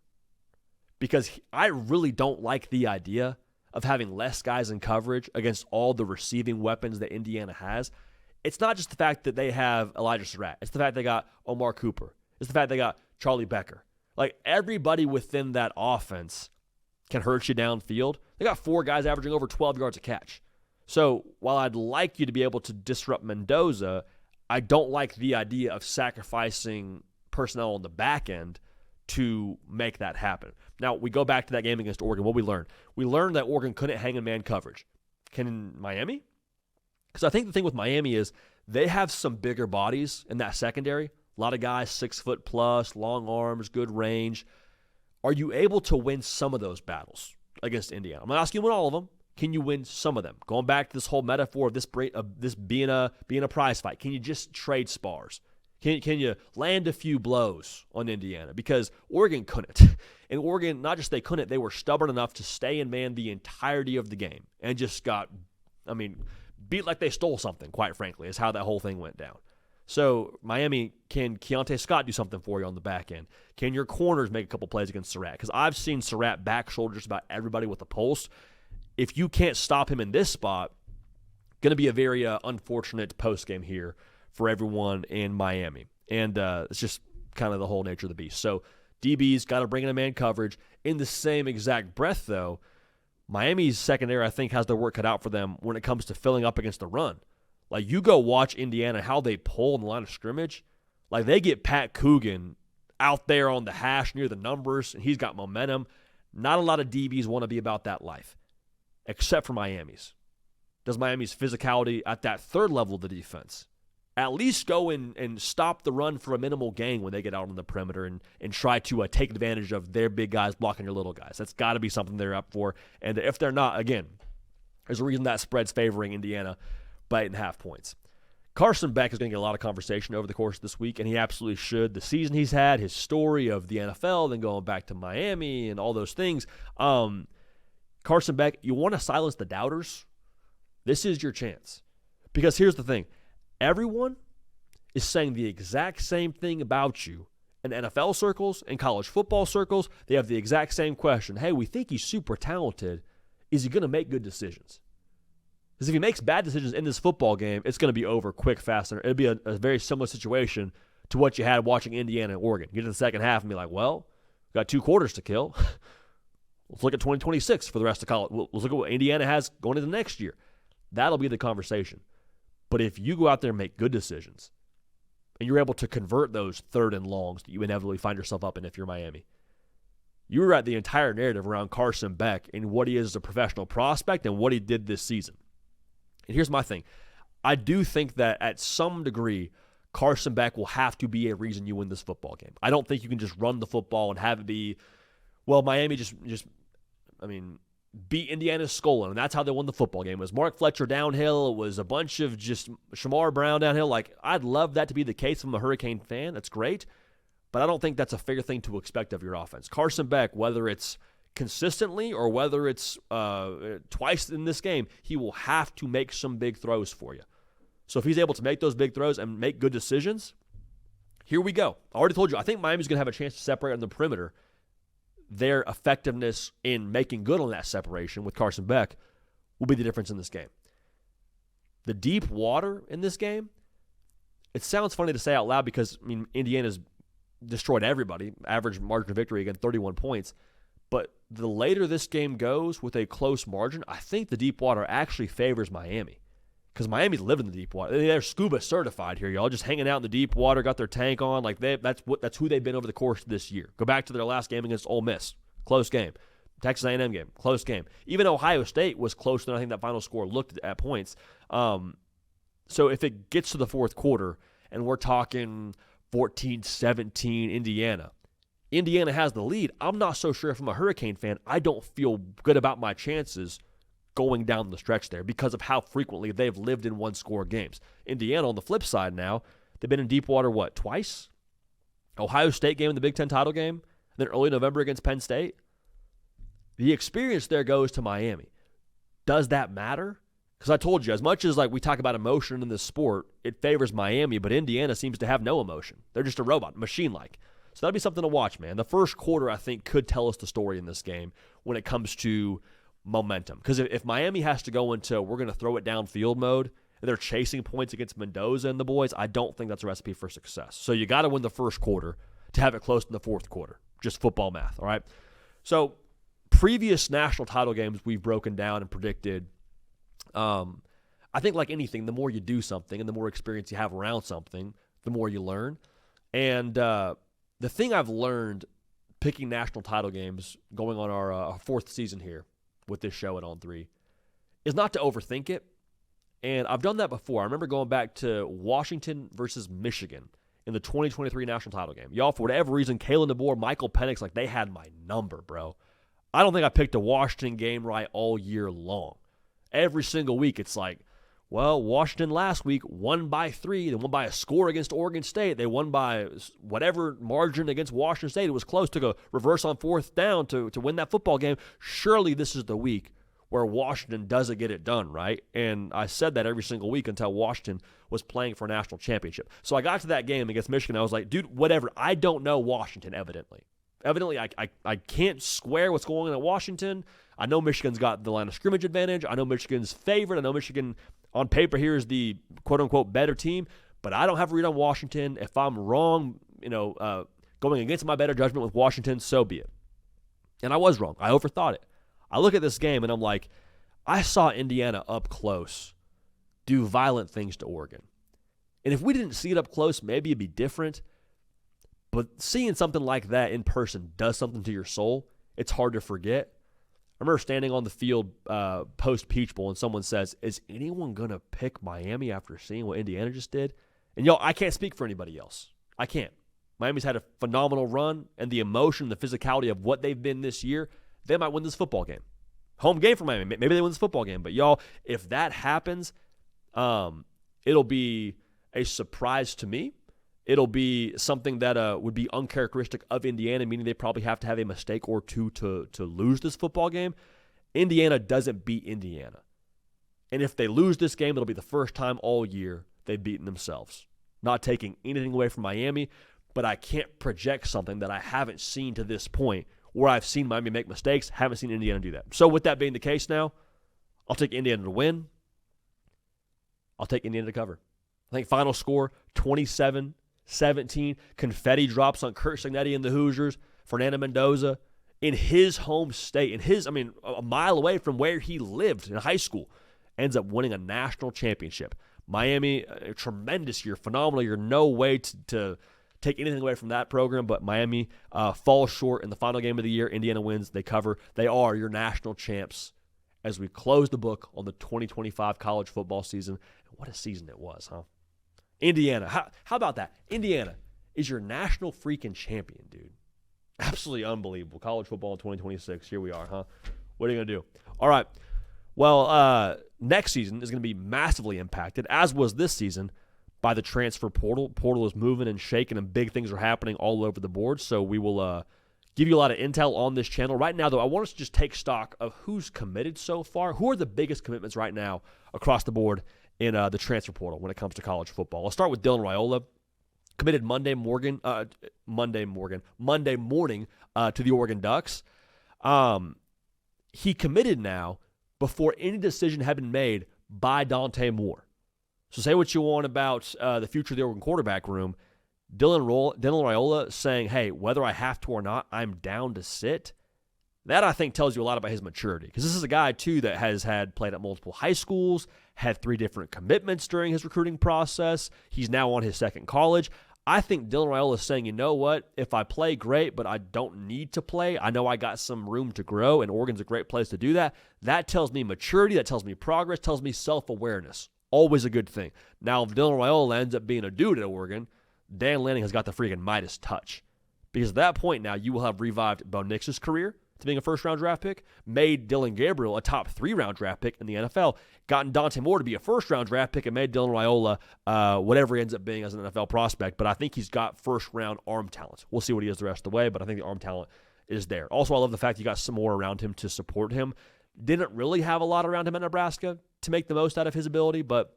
Because I really don't like the idea of having less guys in coverage against all the receiving weapons that Indiana has. It's not just the fact that they have Elijah Surratt. It's the fact they got Omar Cooper. It's the fact they got Charlie Becker. Like, everybody within that offense can hurt you downfield. They got 4 guys averaging over 12 yards a catch. So while I'd like you to be able to disrupt Mendoza, I don't like the idea of sacrificing personnel on the back end to make that happen. Now, we go back to that game against Oregon. What we learned? We learned that Oregon couldn't hang in man coverage. Can Miami? Because I think the thing with Miami is they have some bigger bodies in that secondary. A lot of guys 6 foot plus, long arms, good range. Are you able to win some of those battles against Indiana? I'm not asking you to win all of them. Can you win some of them? Going back to this whole metaphor of this being a prize fight, can you just trade spars? Can you land a few blows on Indiana? Because Oregon couldn't. And Oregon, not just they couldn't, they were stubborn enough to stay in man the entirety of the game and just got, beat like they stole something, quite frankly, is how that whole thing went down. So, Miami, can Keontae Scott do something for you on the back end? Can your corners make a couple plays against Surratt? Because I've seen Surratt back shoulder just about everybody with a pulse. If you can't stop him in this spot, going to be a very unfortunate postgame here for everyone in Miami. And it's just kind of the whole nature of the beast. So DB's got to bring in a man coverage. In the same exact breath, though, Miami's secondary, I think, has their work cut out for them when it comes to filling up against the run. Like, you go watch Indiana, how they pull in the line of scrimmage. Like, they get Pat Coogan out there on the hash near the numbers, and he's got momentum. Not a lot of DBs want to be about that life, except for Miami's. Does Miami's physicality at that third level of the defense at least go and stop the run for a minimal gain when they get out on the perimeter and try to take advantage of their big guys blocking your little guys. That's got to be something they're up for. And if they're not, again, there's a reason that spread's favoring Indiana by 8.5 points. Carson Beck is going to get a lot of conversation over the course of this week, and he absolutely should. The season he's had, his story of the NFL, then going back to Miami and all those things. Carson Beck, you want to silence the doubters? This is your chance. Because here's the thing. Everyone is saying the exact same thing about you. In NFL circles, in college football circles, they have the exact same question. Hey, we think he's super talented. Is he going to make good decisions? Because if he makes bad decisions in this football game, it's going to be over quick, fast. It'll be a very similar situation to what you had watching Indiana and Oregon. Get to the second half and be like, well, we've got 2 quarters to kill. Let's look at 2026 for the rest of college. Let's look at what Indiana has going into next year. That'll be the conversation. But if you go out there and make good decisions, and you're able to convert those 3rd and longs that you inevitably find yourself up in if you're Miami, you rewrite the entire narrative around Carson Beck and what he is as a professional prospect and what he did this season. And here's my thing. I do think that at some degree, Carson Beck will have to be a reason you win this football game. I don't think you can just run the football and have it be, well, Miami just beat Indiana's skull in, and that's how they won the football game. It was Mark Fletcher downhill. It was a bunch of just Shamar Brown downhill. Like, I'd love that to be the case from a Hurricane fan. That's great. But I don't think that's a fair thing to expect of your offense. Carson Beck, whether it's consistently or whether it's twice in this game, he will have to make some big throws for you. So if he's able to make those big throws and make good decisions, here we go. I already told you, I think Miami's going to have a chance to separate on the perimeter. Their effectiveness in making good on that separation with Carson Beck will be the difference in this game. The deep water in this game, it sounds funny to say out loud because, Indiana's destroyed everybody. Average margin of victory, again, 31 points. But the later this game goes with a close margin, I think the deep water actually favors Miami. Because Miami's living in the deep water. They're scuba certified here, y'all. Just hanging out in the deep water, got their tank on. Like that's who they've been over the course of this year. Go back to their last game against Ole Miss. Close game. Texas A&M game. Close game. Even Ohio State was closer than I think that final score looked at points. So if it gets to the fourth quarter and we're talking 14-17 Indiana has the lead. I'm not so sure if I'm a Hurricane fan. I don't feel good about my chances going down the stretch there because of how frequently they've lived in one-score games. Indiana, on the flip side now, they've been in deep water, twice? Ohio State game in the Big Ten title game, then early November against Penn State. The experience there goes to Miami. Does that matter? Because I told you, as much as we talk about emotion in this sport, it favors Miami, but Indiana seems to have no emotion. They're just a robot, machine-like. So that'd be something to watch, man. The first quarter, I think, could tell us the story in this game when it comes to momentum. Because if Miami has to go into we're going to throw it downfield mode and they're chasing points against Mendoza and the boys, I don't think that's a recipe for success. So you got to win the first quarter to have it close in the fourth quarter. Just football math, all right? So previous national title games we've broken down and predicted. I think like anything, the more you do something and the more experience you have around something, the more you learn. And the thing I've learned picking national title games going on our fourth season here with this show at On 3 is not to overthink it. And I've done that before. I remember going back to Washington versus Michigan in the 2023 national title game. Y'all, for whatever reason, Kalen DeBoer, Michael Penix, they had my number, bro. I don't think I picked a Washington game right all year long. Every single week it's Washington last week won by 3. They won by a score against Oregon State. They won by whatever margin against Washington State. It was close. Took a reverse on fourth down to win that football game. Surely this is the week where Washington doesn't get it done, right? And I said that every single week until Washington was playing for a national championship. So I got to that game against Michigan. I was like, dude, whatever. I don't know Washington, evidently. I can't square what's going on at Washington. I know Michigan's got the line of scrimmage advantage. I know Michigan's favored. I know Michigan on paper here is the quote-unquote better team, but I don't have a read on Washington. If I'm wrong, going against my better judgment with Washington, so be it. And I was wrong. I overthought it. I look at this game, and I'm like, I saw Indiana up close do violent things to Oregon. And if we didn't see it up close, maybe it'd be different. But seeing something like that in person does something to your soul. It's hard to forget. I remember standing on the field post-Peach Bowl, and someone says, is anyone going to pick Miami after seeing what Indiana just did? And y'all, I can't speak for anybody else. I can't. Miami's had a phenomenal run, and the emotion, the physicality of what they've been this year, they might win this football game. Home game for Miami. Maybe they win this football game. But y'all, if that happens, it'll be a surprise to me. It'll be something that would be uncharacteristic of Indiana, meaning they probably have to have a mistake or two to lose this football game. Indiana doesn't beat Indiana. And if they lose this game, it'll be the first time all year they've beaten themselves. Not taking anything away from Miami, but I can't project something that I haven't seen to this point where I've seen Miami make mistakes, haven't seen Indiana do that. So with that being the case now, I'll take Indiana to win. I'll take Indiana to cover. I think final score, 27-17. Confetti drops on Kurt Signetti and the Hoosiers. Fernando Mendoza in his home state, a mile away from where he lived in high school, ends up winning a national championship. Miami, a tremendous year, phenomenal year. No way to take anything away from that program, but Miami falls short in the final game of the year. Indiana wins. They cover. They are your national champs as we close the book on the 2025 college football season. What a season it was, huh? Indiana. How about that? Indiana is your national freaking champion, dude. Absolutely unbelievable. College football in 2026. Here we are, huh? What are you going to do? All right. Well, next season is going to be massively impacted, as was this season, by the transfer portal. Portal is moving and shaking, and big things are happening all over the board. So we will give you a lot of intel on this channel. Right now, though, I want us to just take stock of who's committed so far. Who are the biggest commitments right now across the board in the transfer portal when it comes to college football? I'll start with Dylan Raiola. Committed Monday morning to the Oregon Ducks. He committed now before any decision had been made by Dante Moore. So say what you want about the future of the Oregon quarterback room. Dylan Raiola saying, hey, whether I have to or not, I'm down to sit. That, I think, tells you a lot about his maturity. Because this is a guy, too, that has played at multiple high schools, had 3 different commitments during his recruiting process. He's now on his second college. I think Dylan Raiola is saying, you know what? If I play, great, but I don't need to play. I know I got some room to grow, and Oregon's a great place to do that. That tells me maturity. That tells me progress. Tells me self-awareness. Always a good thing. Now, if Dylan Raiola ends up being a dude at Oregon, Dan Lanning has got the freaking Midas touch. Because at that point now, you will have revived Bo Nix's career to being a first-round draft pick, made Dylan Gabriel a top 3-round draft pick in the NFL, gotten Dante Moore to be a first-round draft pick, and made Dylan Raiola whatever he ends up being as an NFL prospect. But I think he's got first-round arm talent. We'll see what he is the rest of the way, but I think the arm talent is there. Also, I love the fact you got some more around him to support him. Didn't really have a lot around him at Nebraska to make the most out of his ability, but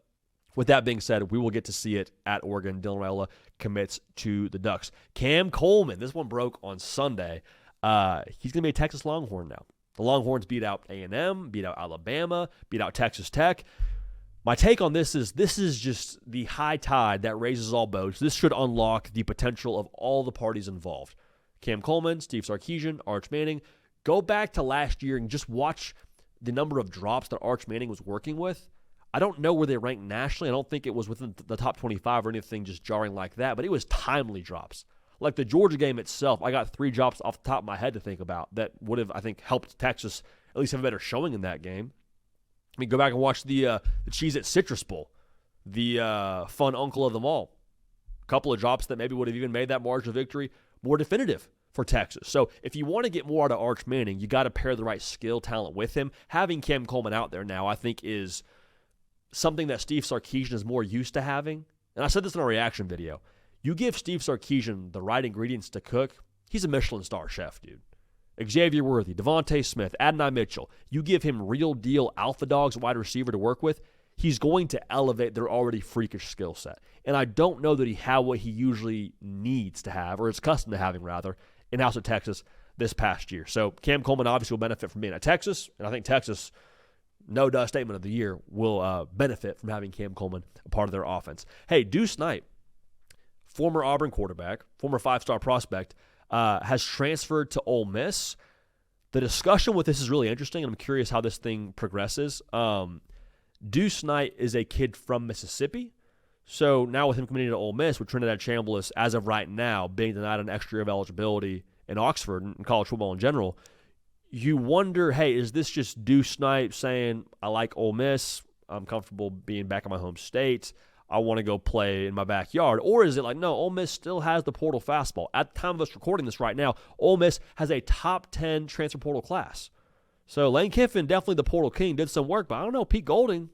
with that being said, we will get to see it at Oregon. Dylan Raiola commits to the Ducks. Cam Coleman, this one broke on Sunday. He's going to be a Texas Longhorn now. The Longhorns beat out A&M, beat out Alabama, beat out Texas Tech. My take on this is just the high tide that raises all boats. This should unlock the potential of all the parties involved. Cam Coleman, Steve Sarkisian, Arch Manning. Go back to last year and just watch the number of drops that Arch Manning was working with. I don't know where they ranked nationally. I don't think it was within the top 25 or anything just jarring like that, but it was timely drops. Like the Georgia game itself, I got 3 drops off the top of my head to think about that would have, I think, helped Texas at least have a better showing in that game. I mean, go back and watch the Cheez-It Citrus Bowl, the fun uncle of them all. A couple of drops that maybe would have even made that margin of victory more definitive for Texas. So if you want to get more out of Arch Manning, you got to pair the right skill talent with him. Having Cam Coleman out there now, I think, is something that Steve Sarkisian is more used to having. And I said this in a reaction video. You give Steve Sarkisian the right ingredients to cook, he's a Michelin star chef, dude. Xavier Worthy, Devontae Smith, Adonai Mitchell. You give him real deal alpha dogs wide receiver to work with, he's going to elevate their already freakish skill set. And I don't know that he had what he usually needs to have, or is accustomed to having rather, in-house at Texas this past year. So Cam Coleman obviously will benefit from being at Texas, and I think Texas, no duh statement of the year, will benefit from having Cam Coleman a part of their offense. Hey, Deuce Knight, former Auburn quarterback, former 5-star prospect, has transferred to Ole Miss. The discussion with this is really interesting, and I'm curious how this thing progresses. Deuce Knight is a kid from Mississippi, so now with him committing to Ole Miss, with Trinidad Chambliss, as of right now, being denied an extra year of eligibility in Oxford and college football in general, you wonder, hey, is this just Deuce Knight saying, I like Ole Miss, I'm comfortable being back in my home state, I want to go play in my backyard? Or is it like, no, Ole Miss still has the portal fastball. At the time of us recording this right now, Ole Miss has a top 10 transfer portal class. So Lane Kiffin, definitely the portal king, did some work, but I don't know, Pete Golding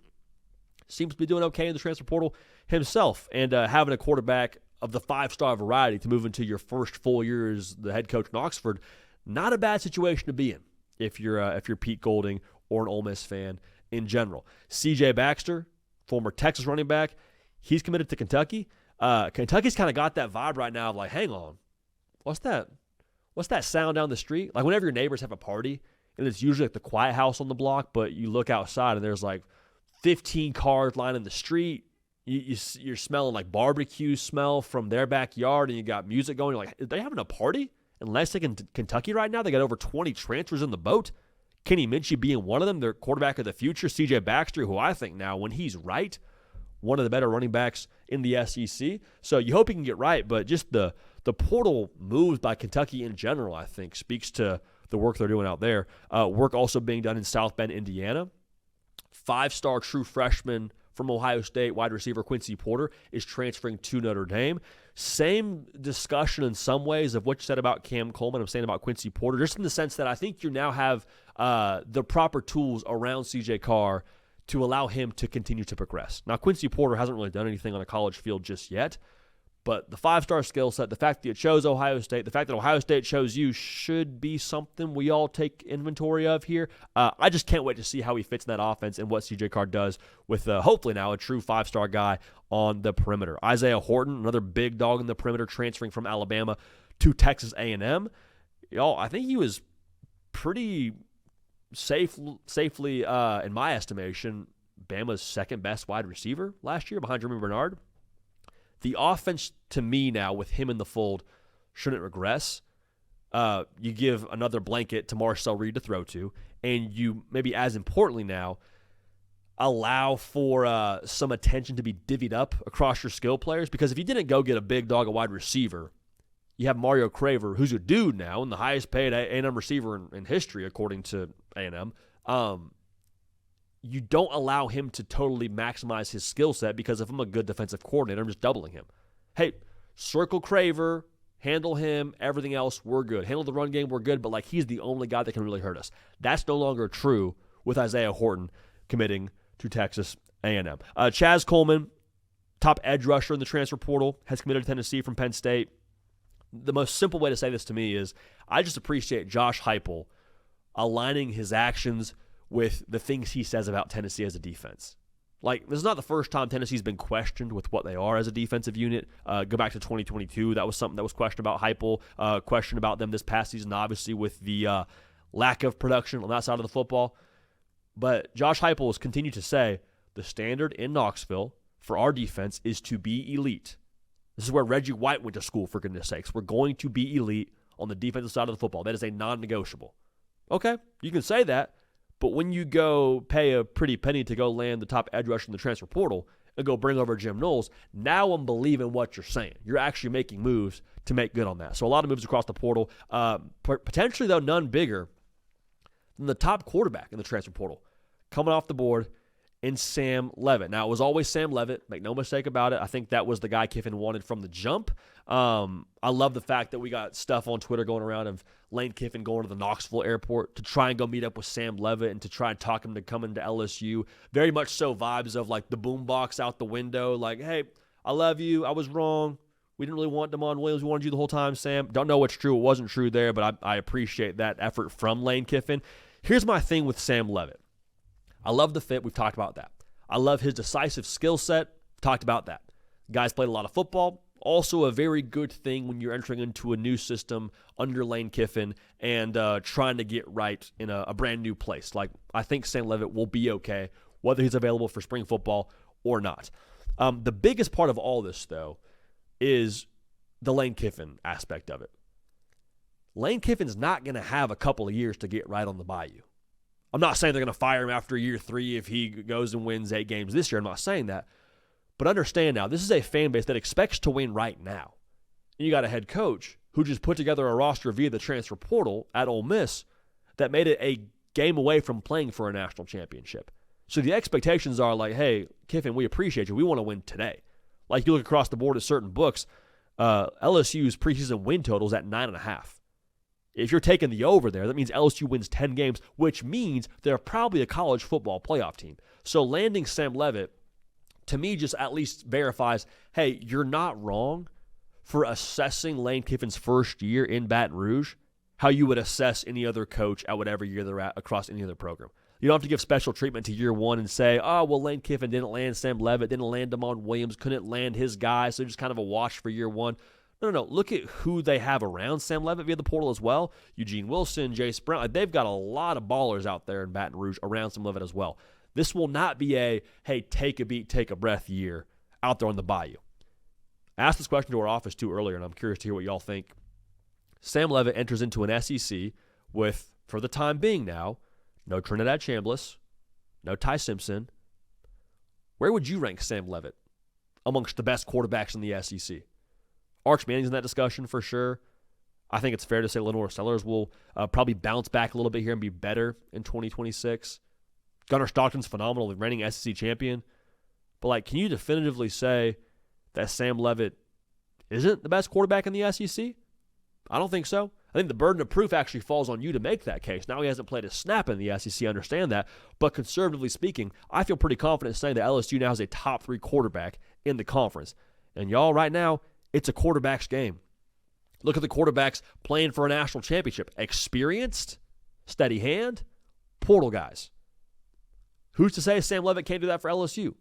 seems to be doing okay in the transfer portal himself. And having a quarterback of the five-star variety to move into your first full year as the head coach in Oxford, not a bad situation to be in if you're Pete Golding or an Ole Miss fan in general. C.J. Baxter, former Texas running back, he's committed to Kentucky. Kentucky's kind of got that vibe right now of like, hang on, what's that sound down the street? Like whenever your neighbors have a party, and it's usually like the quiet house on the block, but you look outside and there's like 15 cars lining the street. You're smelling like barbecue smell from their backyard, and you got music going. You're like, are they having a party in Lexington, Kentucky right now? They got over 20 transfers in the boat. Kenny Minchie being one of them, their quarterback of the future. C.J. Baxter, who I think now, when he's right, one of the better running backs in the SEC. So you hope he can get right, but just the portal moves by Kentucky in general, I think, speaks to the work they're doing out there. Work also being done in South Bend, Indiana. 5-star true freshman from Ohio State, wide receiver Quincy Porter, is transferring to Notre Dame. Same discussion in some ways of what you said about Cam Coleman, I'm saying about Quincy Porter, just in the sense that I think you now have the proper tools around C.J. Carr to allow him to continue to progress. Now, Quincy Porter hasn't really done anything on a college field just yet, but the 5-star skill set, the fact that you chose Ohio State, the fact that Ohio State chose you should be something we all take inventory of here. I just can't wait to see how he fits in that offense and what C.J. Carr does with hopefully now a true 5-star guy on the perimeter. Isaiah Horton, another big dog in the perimeter, transferring from Alabama to Texas A&M. I think he was pretty safely, in my estimation, Bama's second best wide receiver last year behind Jeremy Bernard. The offense, to me now, with him in the fold, shouldn't regress. You give another blanket to Marcel Reed to throw to, and you, maybe as importantly now, allow for some attention to be divvied up across your skill players, because if you didn't go get a big dog, a wide receiver, you have Mario Craver, who's a dude now, and the highest paid A&M receiver in history, according to A&M. You don't allow him to totally maximize his skill set, because if I'm a good defensive coordinator, I'm just doubling him. Hey, circle Craver, handle him, everything else, we're good. Handle the run game, we're good, but like he's the only guy that can really hurt us. That's no longer true with Isaiah Horton committing to Texas A&M. Chaz Coleman, top edge rusher in the transfer portal, has committed to Tennessee from Penn State. The most simple way to say this to me is I just appreciate Josh Heupel aligning his actions with the things he says about Tennessee as a defense. Like, this is not the first time Tennessee's been questioned with what they are as a defensive unit. Go back to 2022. That was something that was questioned about Heupel, questioned about them this past season, obviously, with the lack of production on that side of the football. But Josh Heupel has continued to say the standard in Knoxville for our defense is to be elite. This is where Reggie White went to school, for goodness sakes. We're going to be elite on the defensive side of the football. That is a non-negotiable. Okay, you can say that. But when you go pay a pretty penny to go land the top edge rusher in the transfer portal and go bring over Jim Knowles, now I'm believing what you're saying. You're actually making moves to make good on that. So a lot of moves across the portal. Potentially, though, none bigger than the top quarterback in the transfer portal coming off the board in Sam Leavitt. Now, it was always Sam Leavitt. Make no mistake about it. I think that was the guy Kiffin wanted from the jump. I love the fact that we got stuff on Twitter going around of Lane Kiffin going to the Knoxville airport to try and go meet up with Sam Leavitt and to try and talk him to come into LSU. Very much so vibes of like the boombox out the window. Like, hey, I love you. I was wrong. We didn't really want Damon Williams. We wanted you the whole time, Sam. Don't know what's true. It wasn't true there, but I appreciate that effort from Lane Kiffin. Here's my thing with Sam Leavitt. I love the fit. We've talked about that. I love his decisive skill set. Talked about that. Guy's played a lot of football. Also a very good thing when you're entering into a new system under Lane Kiffin and trying to get right in a brand new place. Like, I think Sam Leavitt will be okay, whether he's available for spring football or not. The biggest part of all this, though, is the Lane Kiffin aspect of it. Lane Kiffin's not going to have a couple of years to get right on the bayou. I'm not saying they're going to fire him after year 3 if he goes and wins 8 games this year. I'm not saying that. But understand now, this is a fan base that expects to win right now. And you got a head coach who just put together a roster via the transfer portal at Ole Miss that made it a game away from playing for a national championship. So the expectations are like, hey, Kiffin, we appreciate you. We want to win today. Like you look across the board at certain books, LSU's preseason win total is at 9.5. If you're taking the over there, that means LSU wins 10 games, which means they're probably a college football playoff team. So landing Sam Leavitt, to me, just at least verifies, hey, you're not wrong for assessing Lane Kiffin's first year in Baton Rouge how you would assess any other coach at whatever year they're at across any other program. You don't have to give special treatment to year one and say, oh, well, Lane Kiffin didn't land Sam Leavitt, didn't land Damon Williams, couldn't land his guy, so just kind of a wash for year one. No. Look at who they have around Sam Leavitt via the portal as well. Eugene Wilson, Jace Brown. They've got a lot of ballers out there in Baton Rouge around Sam Leavitt as well. This will not be a, hey, take a beat, take a breath year out there on the bayou. I asked this question to our office too earlier, and I'm curious to hear what y'all think. Sam Leavitt enters into an SEC with, for the time being now, no Trinidad Chambliss, no Ty Simpson. Where would you rank Sam Leavitt amongst the best quarterbacks in the SEC? Arch Manning's in that discussion for sure. I think it's fair to say Lenore Sellers will probably bounce back a little bit here and be better in 2026. Gunnar Stockton's phenomenal, the reigning SEC champion. But, can you definitively say that Sam Leavitt isn't the best quarterback in the SEC? I don't think so. I think the burden of proof actually falls on you to make that case. Now he hasn't played a snap in the SEC, I understand that. But conservatively speaking, I feel pretty confident saying that LSU now has a top 3 quarterback in the conference. And y'all, right now, it's a quarterback's game. Look at the quarterbacks playing for a national championship. Experienced, steady hand, portal guys. Who's to say Sam Leavitt can't do that for LSU?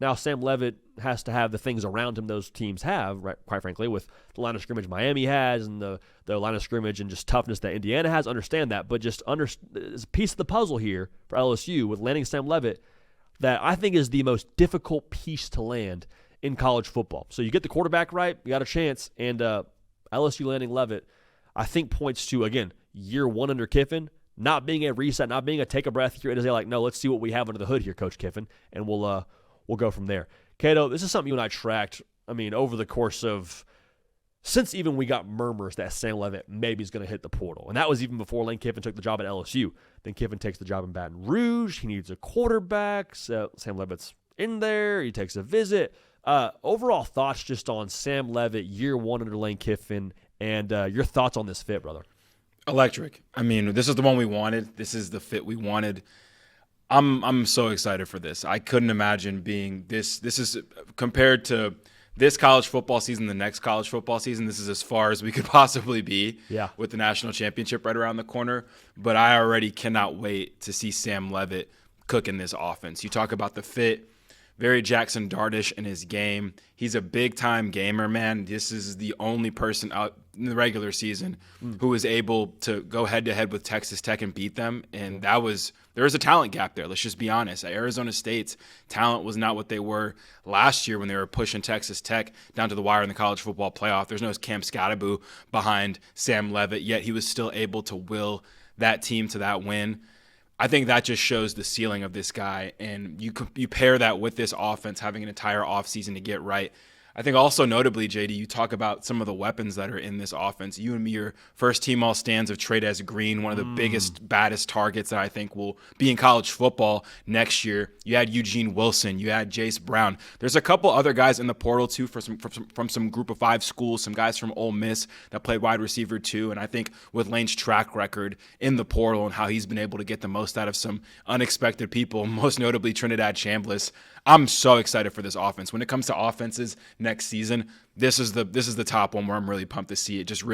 Now, Sam Leavitt has to have the things around him those teams have, right, quite frankly, with the line of scrimmage Miami has and the line of scrimmage and just toughness that Indiana has. Understand that, but just there's a piece of the puzzle here for LSU with landing Sam Leavitt that I think is the most difficult piece to land in college football. So you get the quarterback right, you got a chance, and LSU landing Leavitt, I think points to, again, year one under Kiffin, not being a reset, not being a take a breath here. It is no, let's see what we have under the hood here, Coach Kiffin, and we'll go from there. Cato, this is something you and I tracked, over the course of, since even we got murmurs that Sam Leavitt maybe is going to hit the portal. And that was even before Lane Kiffin took the job at LSU. Then Kiffin takes the job in Baton Rouge. He needs a quarterback. So Sam Leavitt's in there. He takes a visit. Overall thoughts just on Sam Leavitt, year one under Lane Kiffin, and your thoughts on this fit, brother. Electric. This is the one we wanted. This is the fit we wanted. I'm so excited for this. I couldn't imagine being this. This is compared to this college football season, the next college football season. This is as far as we could possibly be with the national championship right around the corner. But I already cannot wait to see Sam Leavitt cook in this offense. You talk about the fit, very Jackson Dartish in his game. He's a big-time gamer, man. This is the only person out in the regular season who was able to go head-to-head with Texas Tech and beat them. And there was a talent gap there. Let's just be honest. Arizona State's talent was not what they were last year when they were pushing Texas Tech down to the wire in the college football playoff. There's no Cam Scatteraboo behind Sam Leavitt, yet he was still able to will that team to that win. I think that just shows the ceiling of this guy, and you pair that with this offense having an entire offseason to get right. I think also notably, JD, you talk about some of the weapons that are in this offense. You and me, your first team all stands of Trey'Dez Green, one of the biggest, baddest targets that I think will be in college football next year. You had Eugene Wilson. You had Jace Brown. There's a couple other guys in the portal, too, from some Group of 5 schools, some guys from Ole Miss that played wide receiver, too. And I think with Lane's track record in the portal and how he's been able to get the most out of some unexpected people, most notably Trinidad Chambliss, I'm so excited for this offense. When it comes to offenses next season, this is the top one where I'm really pumped to see it. Just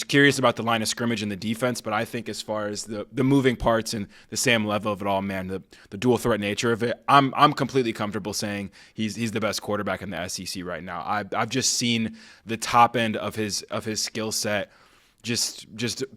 curious about the line of scrimmage and the defense, but I think as far as the moving parts and the Sam level of it all, man, the dual threat nature of it, I'm completely comfortable saying he's the best quarterback in the SEC right now. I've just seen the top end of his skill set just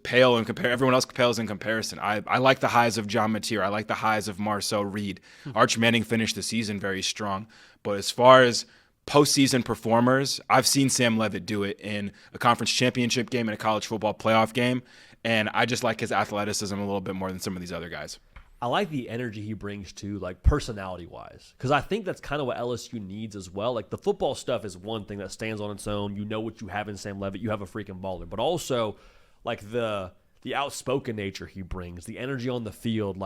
pale in comparison. Everyone else pales in comparison. I like the highs of John Mateer. I like the highs of Marcel Reed. Arch Manning finished the season very strong. But as far as postseason performers, I've seen Sam Leavitt do it in a conference championship game and a college football playoff game. And I just like his athleticism a little bit more than some of these other guys. I like the energy he brings to, personality-wise, because I think that's kind of what LSU needs as well. The football stuff is one thing that stands on its own. You know what you have in Sam Leavitt. You have a freaking baller. But also, the outspoken nature he brings, the energy on the field.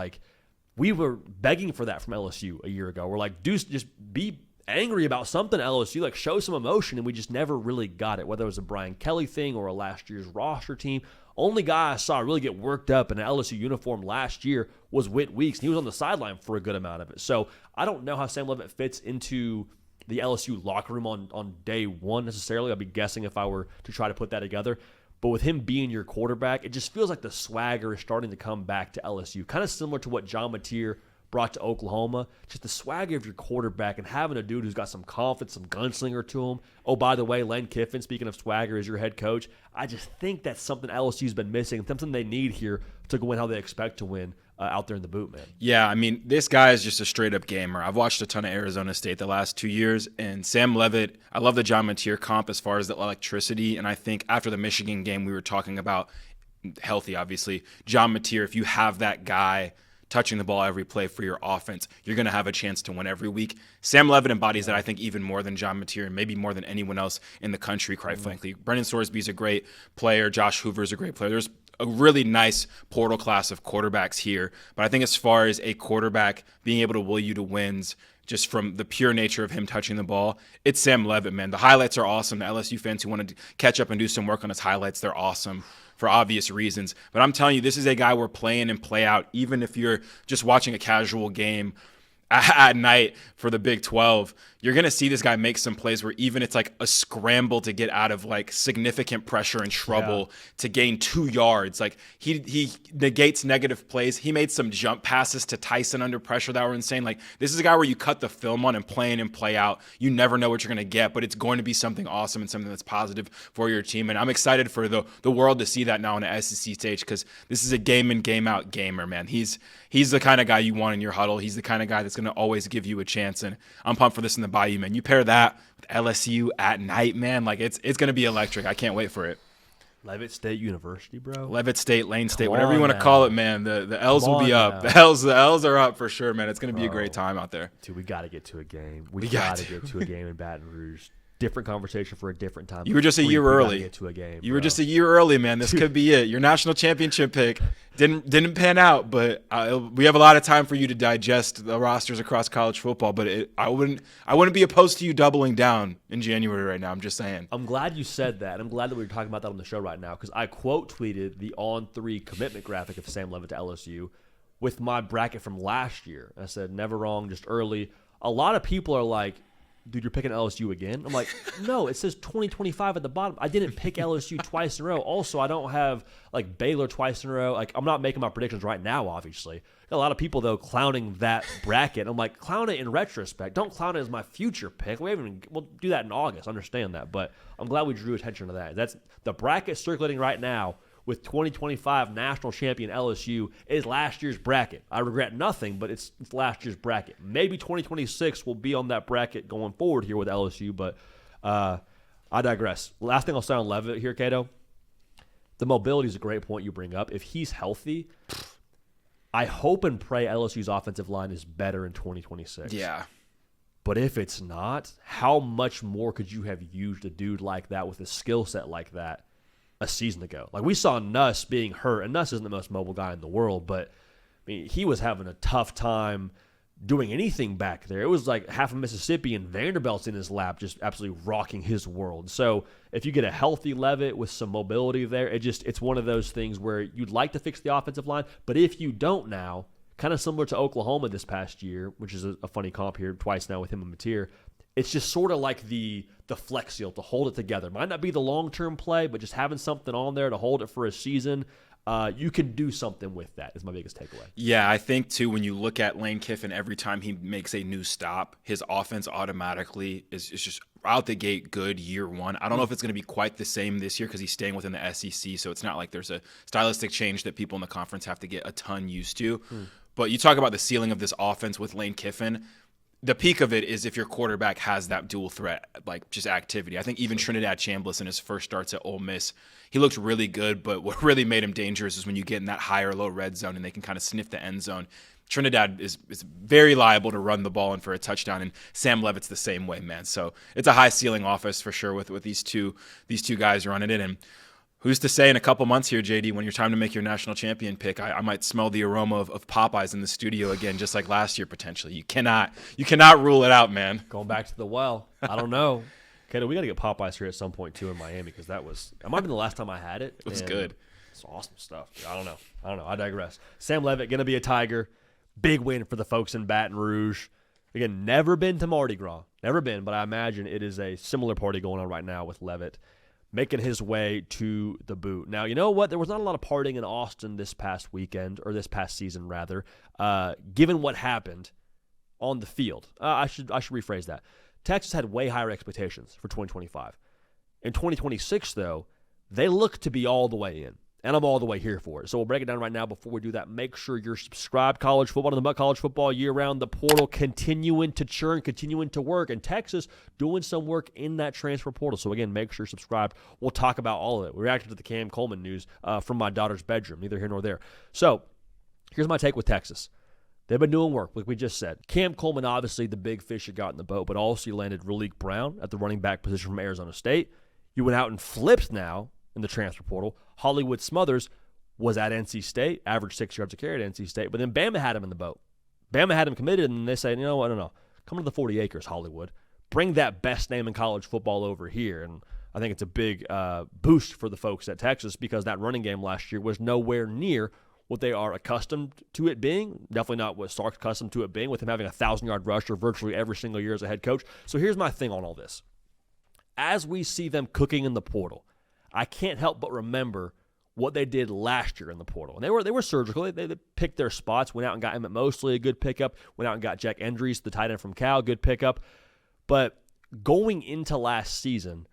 We were begging for that from LSU a year ago. We're Deuce, just be angry about something at LSU, like show some emotion, and we just never really got it, whether it was a Brian Kelly thing or a last year's roster team. Only guy I saw really get worked up in an LSU uniform last year was Whit Weeks, and he was on the sideline for a good amount of it. So I don't know how Sam Leavitt fits into the LSU locker room on day one necessarily. I'd be guessing if I were to try to put that together. But with him being your quarterback, it just feels like the swagger is starting to come back to LSU. Kind of similar to what John Mateer brought to Oklahoma. Just the swagger of your quarterback and having a dude who's got some confidence, some gunslinger to him. Oh, by the way, Lane Kiffin, speaking of swagger, is your head coach. I just think that's something LSU's been missing, something they need here to win how they expect to win out there in the boot, man. Yeah, I mean, this guy is just a straight-up gamer. I've watched a ton of Arizona State the last 2 years, and Sam Leavitt, I love the John Mateer comp as far as the electricity, and I think after the Michigan game we were talking about, healthy obviously, John Mateer, if you have that guy touching the ball every play for your offense, you're going to have a chance to win every week. Sam Leavitt embodies that, I think, even more than John Mateer and maybe more than anyone else in the country, quite frankly. Brendan Sorsby's a great player. Josh Hoover's a great player. There's a really nice portal class of quarterbacks here. But I think as far as a quarterback being able to will you to wins, just from the pure nature of him touching the ball, it's Sam Leavitt, man. The highlights are awesome. The LSU fans who want to catch up and do some work on his highlights, they're awesome for obvious reasons. But I'm telling you, this is a guy we're playing and play out, even if you're just watching a casual game at night for the Big 12, you're going to see this guy make some plays where even it's like a scramble to get out of like significant pressure and trouble to gain 2 yards. Like he negates negative plays. He made some jump passes to Tyson under pressure that were insane. Like this is a guy where you cut the film on and play in and play out. You never know what you're going to get, but it's going to be something awesome and something that's positive for your team. And I'm excited for the world to see that now on the SEC stage because this is a game in, game out gamer, man. He's the kind of guy you want in your huddle. He's the kind of guy that's going to always give you a chance. And I'm pumped for this in the Bayou, man. You pair that with LSU at night, man. Like it's going to be electric. I can't wait for it. Leavitt State University, bro. Leavitt State, Lane State, whatever you want to call it, man. The L's will be up. The L's are up for sure, man. It's going to be a great time out there. Dude, we got to get to a game. We got to get to a game in Baton Rouge. Different conversation for a different time. You were just a year early. Get to a game, you were just a year early, man. This could be it. Your national championship pick didn't pan out, but we have a lot of time for you to digest the rosters across college football. But I wouldn't be opposed to you doubling down in January right now. I'm just saying. I'm glad you said that. I'm glad that we were talking about that on the show right now because I quote tweeted the on-3 commitment graphic of Sam Leavitt to LSU with my bracket from last year. I said never wrong, just early. A lot of people are like, dude, you're picking LSU again? I'm like, no, it says 2025 at the bottom. I didn't pick LSU twice in a row. Also, I don't have, like, Baylor twice in a row. Like, I'm not making my predictions right now, obviously. A lot of people, though, clowning that bracket. I'm like, clown it in retrospect. Don't clown it as my future pick. We'll do that in August. I understand that. But I'm glad we drew attention to that. That's the bracket circulating right now with 2025 national champion LSU is last year's bracket. I regret nothing, but it's last year's bracket. Maybe 2026 will be on that bracket going forward here with LSU, but I digress. Last thing I'll say on Leavitt here, Cato, the mobility is a great point you bring up. If he's healthy, I hope and pray LSU's offensive line is better in 2026. Yeah. But if it's not, how much more could you have used a dude like that with a skill set like that a season ago? Like we saw Nuss being hurt, and Nuss isn't the most mobile guy in the world, but I mean, he was having a tough time doing anything back there. It was like half of Mississippi and Vanderbilt's in his lap, just absolutely rocking his world. So if you get a healthy Leavitt with some mobility there, it's one of those things where you'd like to fix the offensive line, but if you don't now, kind of similar to Oklahoma this past year, which is a funny comp here twice now with him and Mateer, it's just sort of like the flex seal to hold it together. Might not be the long-term play, but just having something on there to hold it for a season, you can do something with that is my biggest takeaway. Yeah, I think, too, when you look at Lane Kiffin, every time he makes a new stop, his offense automatically is just out the gate good year one. I don't know if it's going to be quite the same this year because he's staying within the SEC, so it's not like there's a stylistic change that people in the conference have to get a ton used to. But you talk about the ceiling of this offense with Lane Kiffin. The peak of it is if your quarterback has that dual threat, like just activity. I think even Trinidad Chambliss in his first starts at Ole Miss, he looked really good, but what really made him dangerous is when you get in that high or low red zone and they can kind of sniff the end zone. Trinidad is very liable to run the ball in for a touchdown, and Sam Leavitt's the same way, man. So it's a high ceiling offense for sure with these two guys running it. And Who's to say in a couple months here, JD, when you're time to make your national champion pick, I might smell the aroma of Popeyes in the studio again, just like last year potentially. You cannot rule it out, man. Going back to the well, I don't know. Okay, we got to get Popeyes here at some point too in Miami because that might have been the last time I had it. It was good. It's awesome stuff. I don't know. I digress. Sam Leavitt going to be a Tiger. Big win for the folks in Baton Rouge. Again, never been to Mardi Gras. Never been, but I imagine it is a similar party going on right now with Leavitt making his way to the boot. Now, you know what? There was not a lot of partying in Austin this past weekend, or this past season, rather, given what happened on the field. I should rephrase that. Texas had way higher expectations for 2025. In 2026, though, they look to be all the way in. And I'm all the way here for it. So we'll break it down right now. Before we do that, make sure you're subscribed. College football to the college football year-round. The portal continuing to churn, continuing to work. And Texas doing some work in that transfer portal. So, again, make sure you're subscribed. We'll talk about all of it. We reacted to the Cam Coleman news from my daughter's bedroom. Neither here nor there. So here's my take with Texas. They've been doing work, like we just said. Cam Coleman, obviously the big fish you got in the boat, but also you landed Raleek Brown at the running back position from Arizona State. You went out and flipped now in the transfer portal. Hollywood Smothers was at NC State, averaged 6 yards a carry at NC State, but then Bama had him in the boat. Bama had him committed, and they said, you know what, no. Come to the 40 acres, Hollywood. Bring that best name in college football over here. And I think it's a big boost for the folks at Texas because that running game last year was nowhere near what they are accustomed to it being. Definitely not what Sark's accustomed to it being, with him having a 1,000-yard rusher virtually every single year as a head coach. So here's my thing on all this. As we see them cooking in the portal, I can't help but remember what they did last year in the portal. And they were surgical. They picked their spots, went out and got Emmett Mosley, a good pickup, went out and got Jack Endries, the tight end from Cal, good pickup. But going into last season,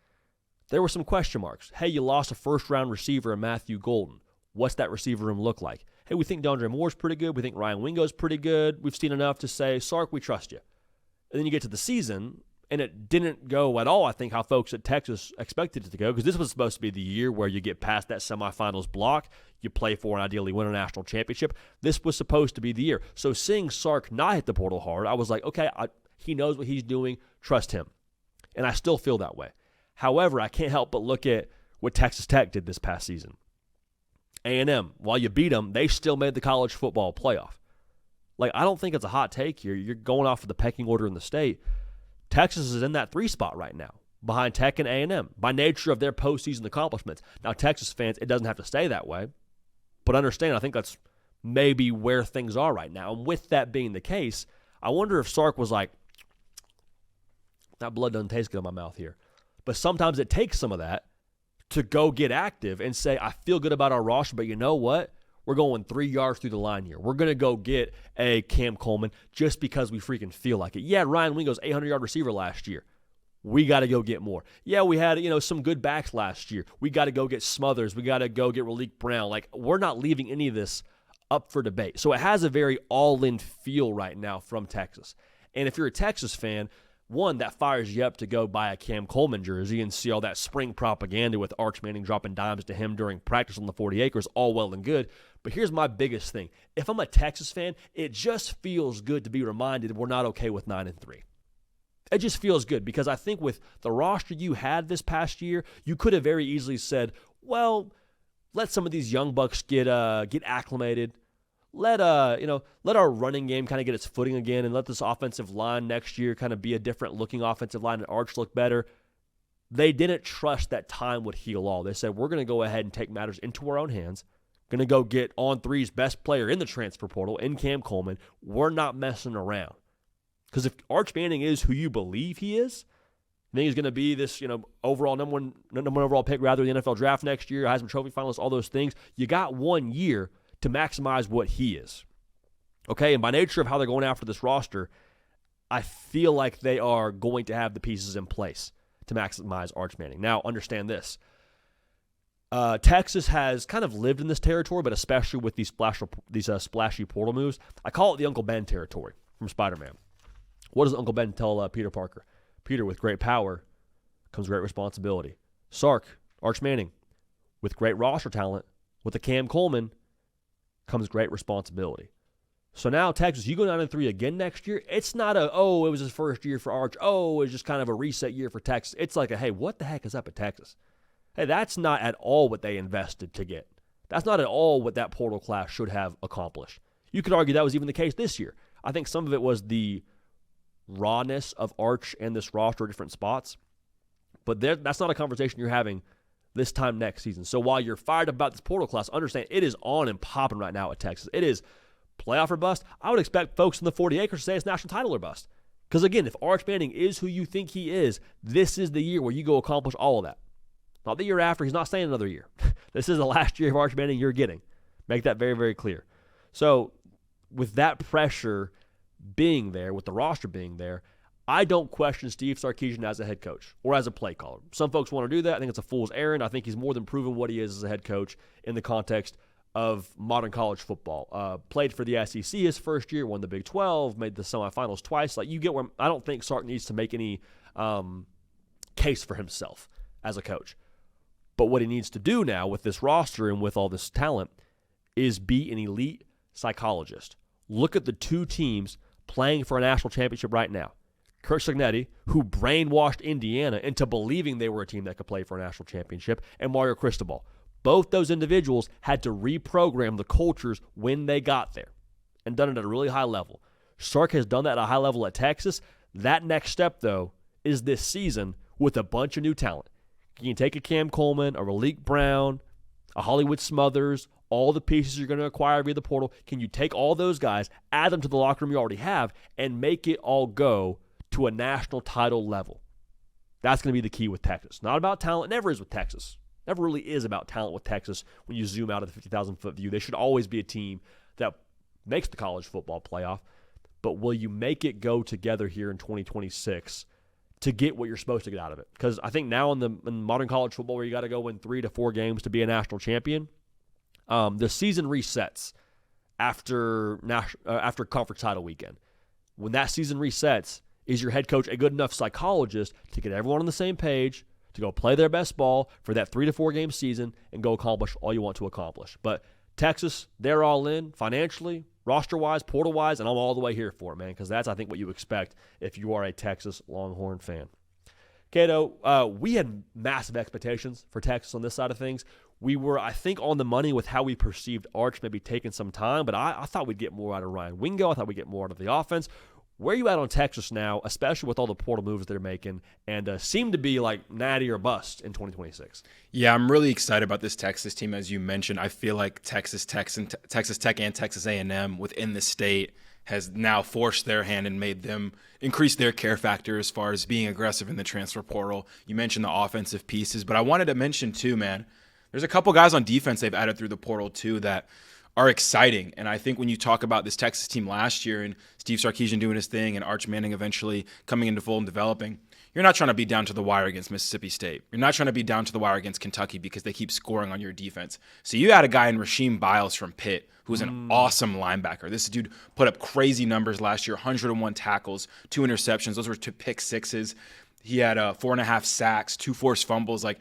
there were some question marks. Hey, you lost a first-round receiver in Matthew Golden. What's that receiver room look like? Hey, we think DeAndre Moore's pretty good. We think Ryan Wingo's pretty good. We've seen enough to say, Sark, we trust you. And then you get to the season, and it didn't go at all, I think, how folks at Texas expected it to go, because this was supposed to be the year where you get past that semifinals block, you play for and ideally win a national championship. This was supposed to be the year. So seeing Sark not hit the portal hard, I was like, okay, he knows what he's doing. Trust him. And I still feel that way. However, I can't help but look at what Texas Tech did this past season. A&M, while you beat them, they still made the college football playoff. Like, I don't think it's a hot take here. You're going off of the pecking order in the state. Texas is in that 3 spot right now, behind Tech and A&M, by nature of their postseason accomplishments. Now, Texas fans, it doesn't have to stay that way, but understand, I think that's maybe where things are right now. And with that being the case, I wonder if Sark was like, that blood doesn't taste good in my mouth here. But sometimes it takes some of that to go get active and say, I feel good about our roster, but you know what? We're going 3 yards through the line here. We're going to go get a Cam Coleman just because we freaking feel like it. Yeah, Ryan Wingo's 800-yard receiver last year. We got to go get more. Yeah, we had, some good backs last year. We got to go get Smothers. We got to go get Raleek Brown. Like, we're not leaving any of this up for debate. So it has a very all-in feel right now from Texas. And if you're a Texas fan, one, that fires you up to go buy a Cam Coleman jersey and see all that spring propaganda with Arch Manning dropping dimes to him during practice on the 40 acres, all well and good. But here's my biggest thing. If I'm a Texas fan, it just feels good to be reminded we're not okay with 9-3. It just feels good because I think with the roster you had this past year, you could have very easily said, well, let some of these young bucks get acclimated. Let our running game kind of get its footing again, and let this offensive line next year kind of be a different looking offensive line and Arch look better. They didn't trust that time would heal all. They said, we're going to go ahead and take matters into our own hands. Going to go get On 3's best player in the transfer portal in Cam Coleman. We're not messing around. Because if Arch Manning is who you believe he is, I think he's going to be this, overall number one overall pick rather in the NFL draft next year, Heisman Trophy finalist, all those things. You got 1 year to maximize what he is. Okay, and by nature of how they're going after this roster, I feel like they are going to have the pieces in place to maximize Arch Manning. Now, understand this. Texas has kind of lived in this territory, but especially with these splashy portal moves. I call it the Uncle Ben territory from Spider-Man. What does Uncle Ben tell Peter Parker? Peter, with great power comes great responsibility. Sark, Arch Manning, with great roster talent, with a Cam Coleman, comes great responsibility. So now, Texas, you go 9-3 again next year. It's not it was his first year for Arch. It's just kind of a reset year for Texas. It's like hey, what the heck is up at Texas? Hey, that's not at all what they invested to get. That's not at all what that portal class should have accomplished. You could argue that was even the case this year. I think some of it was the rawness of Arch and this roster at different spots. But that's not a conversation you're having this time next season. So while you're fired about this portal class, understand it is on and popping right now at Texas. It is playoff or bust. I would expect folks in the 40 acres to say it's national title or bust. Because again, if Arch Manning is who you think he is, this is the year where you go accomplish all of that. Not the year after. He's not staying another year. This is the last year of Arch Manning you're getting. Make that very, very clear. So with that pressure being there, with the roster being there, I don't question Steve Sarkisian as a head coach or as a play caller. Some folks want to do that. I think it's a fool's errand. I think he's more than proven what he is as a head coach in the context of modern college football. Played for the SEC his first year, won the Big 12, made the semifinals twice. Like, you get where I don't think Sark needs to make any case for himself as a coach. But what he needs to do now with this roster and with all this talent is be an elite psychologist. Look at the two teams playing for a national championship right now. Kirk Cignetti, who brainwashed Indiana into believing they were a team that could play for a national championship, and Mario Cristobal. Both those individuals had to reprogram the cultures when they got there and done it at a really high level. Sark has done that at a high level at Texas. That next step, though, is this season with a bunch of new talent. You can take a Cam Coleman, a Raleek Brown, a Hollywood Smothers, all the pieces you're going to acquire via the portal. Can you take all those guys, add them to the locker room you already have, and make it all go to a national title level? That's going to be the key with Texas. Not about talent. Never is with Texas. Never really is about talent with Texas when you zoom out of the 50,000-foot view. They should always be a team that makes the college football playoff. But will you make it go together here in 2026 to get what you're supposed to get out of it? Because I think now in modern college football, where you got to go win 3 to 4 games to be a national champion, the season resets after conference title weekend. When that season resets, is your head coach a good enough psychologist to get everyone on the same page, to go play their best ball for that 3 to 4 game season and go accomplish all you want to accomplish? But Texas, they're all in financially, roster-wise, portal-wise, and I'm all the way here for it, man, because that's, I think, what you expect if you are a Texas Longhorn fan. Cato, we had massive expectations for Texas on this side of things. We were, I think, on the money with how we perceived Arch maybe taking some time, but I thought we'd get more out of Ryan Wingo. I thought we'd get more out of the offense. Where are you at on Texas now, especially with all the portal moves they're making, and seem to be like natty or bust in 2026? Yeah, I'm really excited about this Texas team. As you mentioned, I feel like Texas Tech and Texas A&M within the state has now forced their hand and made them increase their care factor as far as being aggressive in the transfer portal. You mentioned the offensive pieces, but I wanted to mention too, man, there's a couple guys on defense they've added through the portal too that are exciting. And I think when you talk about this Texas team last year and Steve Sarkisian doing his thing and Arch Manning eventually coming into full and developing, you're not trying to be down to the wire against Mississippi State. You're not trying to be down to the wire against Kentucky because they keep scoring on your defense. So you had a guy in Rasheem Biles from Pitt who's an awesome linebacker. This dude put up crazy numbers last year, 101 tackles, 2 interceptions. Those were 2 pick sixes. He had 4.5 sacks, 2 forced fumbles. Like,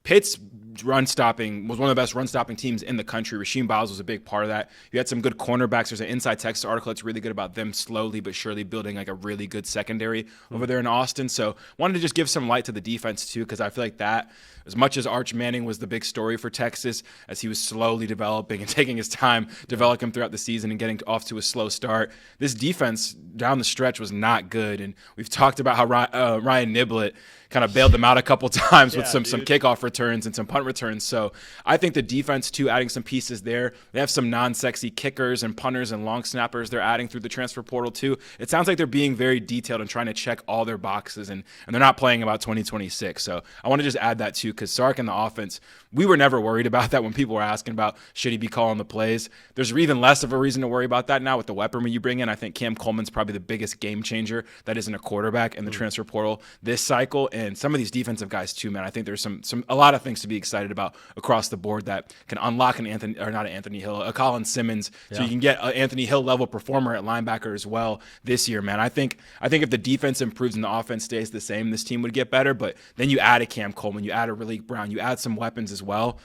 Pitt's run stopping was one of the best run stopping teams in the country. Rasheem Biles was a big part of that. You had some good cornerbacks. There's an Inside Texas article that's really good about them slowly but surely building like a really good secondary over there in Austin. So wanted to just give some light to the defense too, because I feel like that, as much as Arch Manning was the big story for Texas, as he was slowly developing and taking his time developing him throughout the season and getting off to a slow start, this defense down the stretch was not good. And we've talked about how Ryan Niblett kind of bailed them out a couple times with some kickoff returns and some punt returns. So I think the defense, too, adding some pieces there. They have some non-sexy kickers and punters and long snappers they're adding through the transfer portal, too. It sounds like they're being very detailed and trying to check all their boxes, and they're not playing about 2026. So I want to just add that, too, because Sark and the offense, we were never worried about that when people were asking about should he be calling the plays. There's even less of a reason to worry about that now with the weaponry you bring in. I think Cam Coleman's probably the biggest game changer that isn't a quarterback in the transfer portal this cycle. And some of these defensive guys too, man. I think there's a lot of things to be excited about across the board that can unlock a Colin Simmons, so you can get an Anthony Hill level performer at linebacker as well this year, man. I think if the defense improves and the offense stays the same, this team would get better. But then you add a Cam Coleman, you add a Raleek Brown, you add some weapons as well.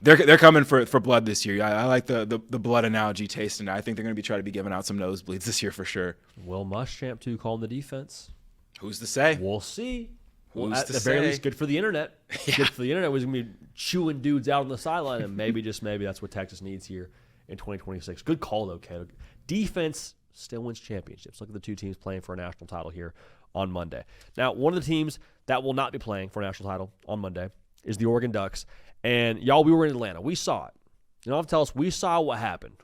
They're coming for blood this year. I like the blood analogy tasting. I think they're going to be trying to be giving out some nosebleeds this year for sure. Will Muschamp too calling the defense? Who's to say? We'll see. Well, Who's at to the very say? least, good for the internet. Yeah. Good for the internet. Was going to be chewing dudes out on the sideline, and maybe, just maybe, that's what Texas needs here in 2026. Good call, though, Caleb. Defense still wins championships. Look at the two teams playing for a national title here on Monday. Now, one of the teams that will not be playing for a national title on Monday is the Oregon Ducks. And, y'all, we were in Atlanta. We saw it. You don't have to tell us. We saw what happened.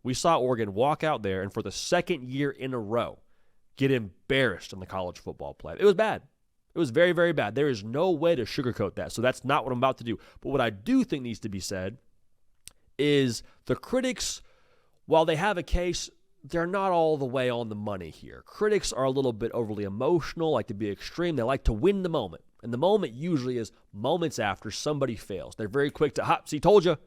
We saw Oregon walk out there and for the second year in a row get embarrassed in the college football play. It was bad. It was very, very bad. There is no way to sugarcoat that. So that's not what I'm about to do. But what I do think needs to be said is the critics, while they have a case, they're not all the way on the money here. Critics are a little bit overly emotional, like to be extreme. They like to win the moment. And the moment usually is moments after somebody fails. They're very quick to, see, told you.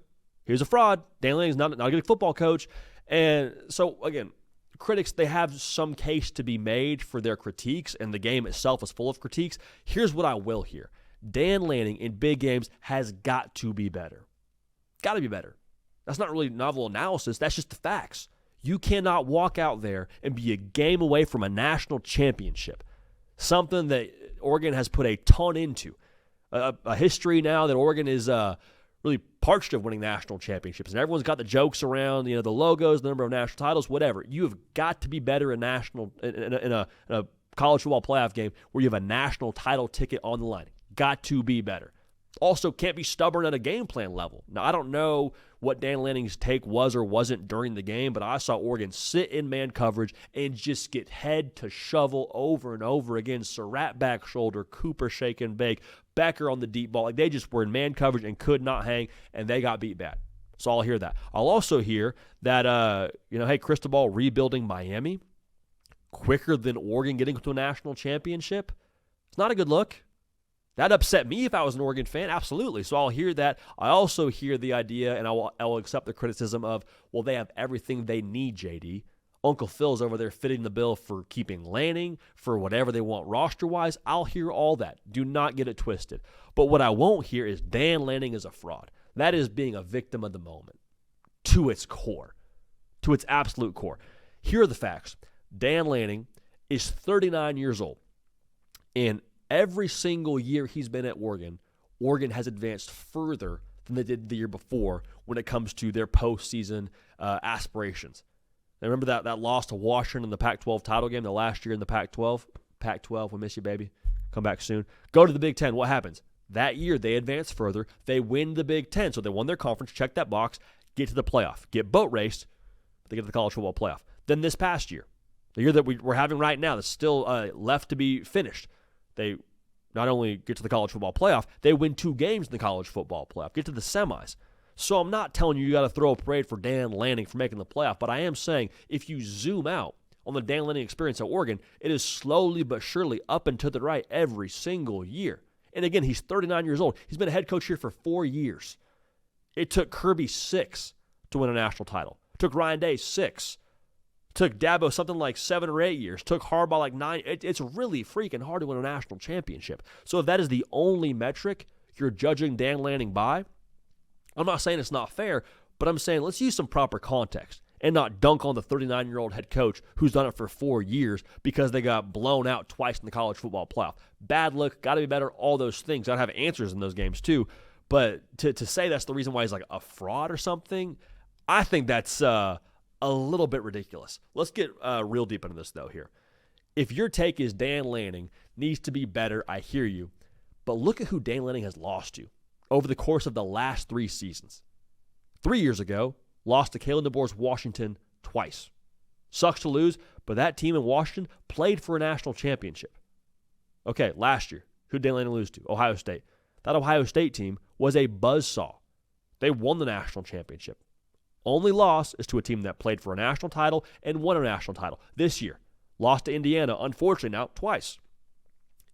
Here's a fraud. Dan Lanning's not a good football coach. And so, again, critics, they have some case to be made for their critiques, and the game itself is full of critiques. Here's what I will hear. Dan Lanning in big games has got to be better. Got to be better. That's not really novel analysis. That's just the facts. You cannot walk out there and be a game away from a national championship, something that Oregon has put a ton into. A history now that Oregon is really parched of winning national championships. And everyone's got the jokes around, the logos, the number of national titles, whatever. You have got to be better in a college football playoff game where you have a national title ticket on the line. Got to be better. Also, can't be stubborn at a game plan level. Now, I don't know what Dan Lanning's take was or wasn't during the game, but I saw Oregon sit in man coverage and just get head to shovel over and over again. Surratt back shoulder, Cooper shake and bake, Becker on the deep ball. Like, they just were in man coverage and could not hang, and they got beat bad. So I'll hear that. I'll also hear that, hey, Cristobal rebuilding Miami quicker than Oregon getting to a national championship. It's not a good look. That upset me if I was an Oregon fan, absolutely. So I'll hear that. I also hear the idea, and I will accept the criticism of, well, they have everything they need, JD. Uncle Phil's over there fitting the bill for keeping Lanning, for whatever they want roster-wise. I'll hear all that. Do not get it twisted. But what I won't hear is Dan Lanning is a fraud. That is being a victim of the moment to its core, to its absolute core. Here are the facts. Dan Lanning is 39 years old, and every single year he's been at Oregon, Oregon has advanced further than they did the year before when it comes to their postseason aspirations. Now, remember that loss to Washington in the Pac-12 title game, the last year in the Pac-12? Pac-12, we miss you, baby. Come back soon. Go to the Big Ten. What happens? That year, they advance further. They win the Big Ten. So they won their conference, check that box, get to the playoff, get boat raced, they get to the college football playoff. Then this past year, the year that we're having right now that's still left to be finished, they not only get to the college football playoff, they win 2 games in the college football playoff, get to the semis. So I'm not telling you got to throw a parade for Dan Lanning for making the playoff, but I am saying if you zoom out on the Dan Lanning experience at Oregon, it is slowly but surely up and to the right every single year. And again, he's 39 years old. He's been a head coach here for 4 years. It took Kirby 6 to win a national title. It took Ryan Day 6. Took Dabo something like 7 or 8 years. Took Harbaugh like 9. It's really freaking hard to win a national championship. So if that is the only metric you're judging Dan Lanning by, I'm not saying it's not fair, but I'm saying let's use some proper context and not dunk on the 39-year-old head coach who's done it for 4 years because they got blown out twice in the college football playoff. Bad look, got to be better, all those things. Got to have answers in those games too. But to say that's the reason why he's like a fraud or something, I think that's a little bit ridiculous. Let's get real deep into this, though, here. If your take is Dan Lanning needs to be better, I hear you. But look at who Dan Lanning has lost to over the course of the last 3 seasons. 3 years ago, lost to Kalen DeBoer's Washington twice. Sucks to lose, but that team in Washington played for a national championship. Okay, last year, who did Dan Lanning lose to? Ohio State. That Ohio State team was a buzzsaw. They won the national championship. Only loss is to a team that played for a national title and won a national title this year. Lost to Indiana, unfortunately now, twice.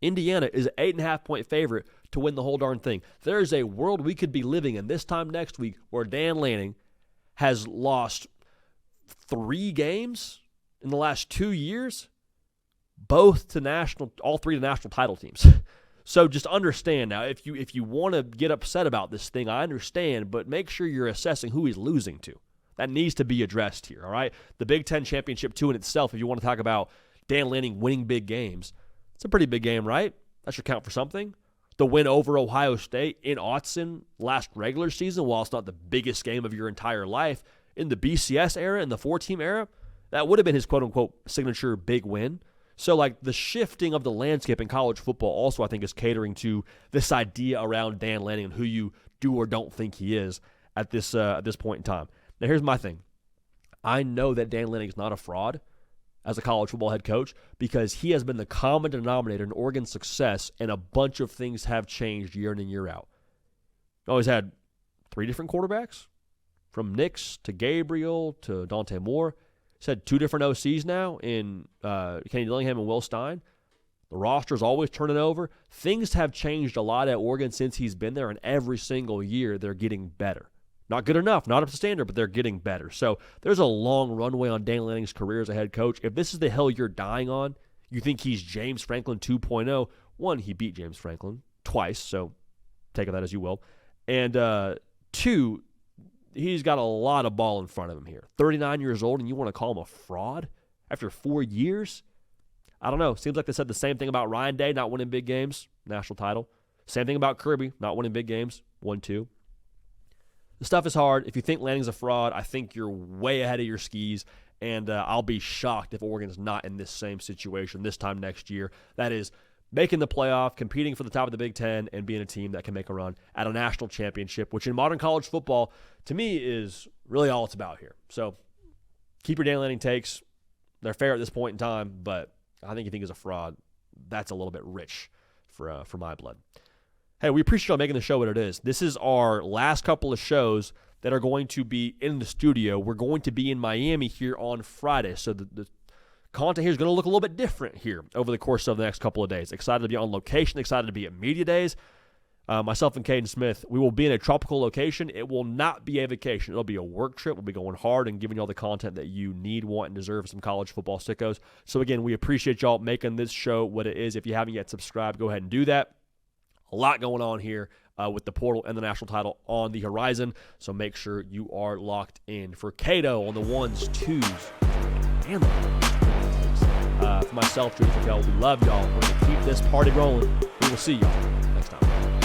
Indiana is an 8.5-point favorite to win the whole darn thing. There is a world we could be living in this time next week where Dan Lanning has lost 3 games in the last 2 years, all 3 to national title teams. So just understand now, if you want to get upset about this thing, I understand, but make sure you're assessing who he's losing to. That needs to be addressed here, all right? The Big Ten championship, too, in itself, if you want to talk about Dan Lanning winning big games, it's a pretty big game, right? That should count for something. The win over Ohio State in Autzen last regular season, while it's not the biggest game of your entire life, in the BCS era, in the 4-team era, that would have been his quote-unquote signature big win. So, like, the shifting of the landscape in college football also, I think, is catering to this idea around Dan Lanning and who you do or don't think he is at this point in time. Now, here's my thing. I know that Dan Lanning is not a fraud as a college football head coach because he has been the common denominator in Oregon's success, and a bunch of things have changed year in and year out. He always had 3 different quarterbacks, from Nix to Gabriel to Dante Moore. He's had 2 different OCs now in Kenny Dillingham and Will Stein. The roster's always turning over. Things have changed a lot at Oregon since he's been there, and every single year they're getting better. Not good enough, not up to standard, but they're getting better. So there's a long runway on Dan Lanning's career as a head coach. If this is the hill you're dying on, you think he's James Franklin 2.0. 1, he beat James Franklin twice, so take that as you will. And 2, he's got a lot of ball in front of him here. 39 years old, and you want to call him a fraud after 4 years? I don't know. Seems like they said the same thing about Ryan Day, not winning big games, national title. Same thing about Kirby, not winning big games, 1-2. The stuff is hard. If you think Lanning's a fraud, I think you're way ahead of your skis, and I'll be shocked if Oregon's not in this same situation this time next year. That is, making the playoff, competing for the top of the Big Ten, and being a team that can make a run at a national championship, which in modern college football, to me, is really all it's about here. So keep your Dan Lanning takes. They're fair at this point in time, but I think you think he's a fraud. That's a little bit rich for my blood. Hey, we appreciate y'all making the show what it is. This is our last couple of shows that are going to be in the studio. We're going to be in Miami here on Friday, so the content here is going to look a little bit different here over the course of the next couple of days. Excited to be on location, excited to be at media days. Myself and Caden Smith, we will be in a tropical location. It will not be a vacation. It'll be a work trip. We'll be going hard and giving you all the content that you need, want, and deserve some college football sickos. So again, we appreciate y'all making this show what it is. If you haven't yet subscribed, go ahead and do that. A lot going on here with the portal and the national title on the horizon. So make sure you are locked in. For Cato on the 1s, 2s, and the 3s. For myself, Drew PicKell, we love y'all. We're going to keep this party rolling. We will see y'all next time.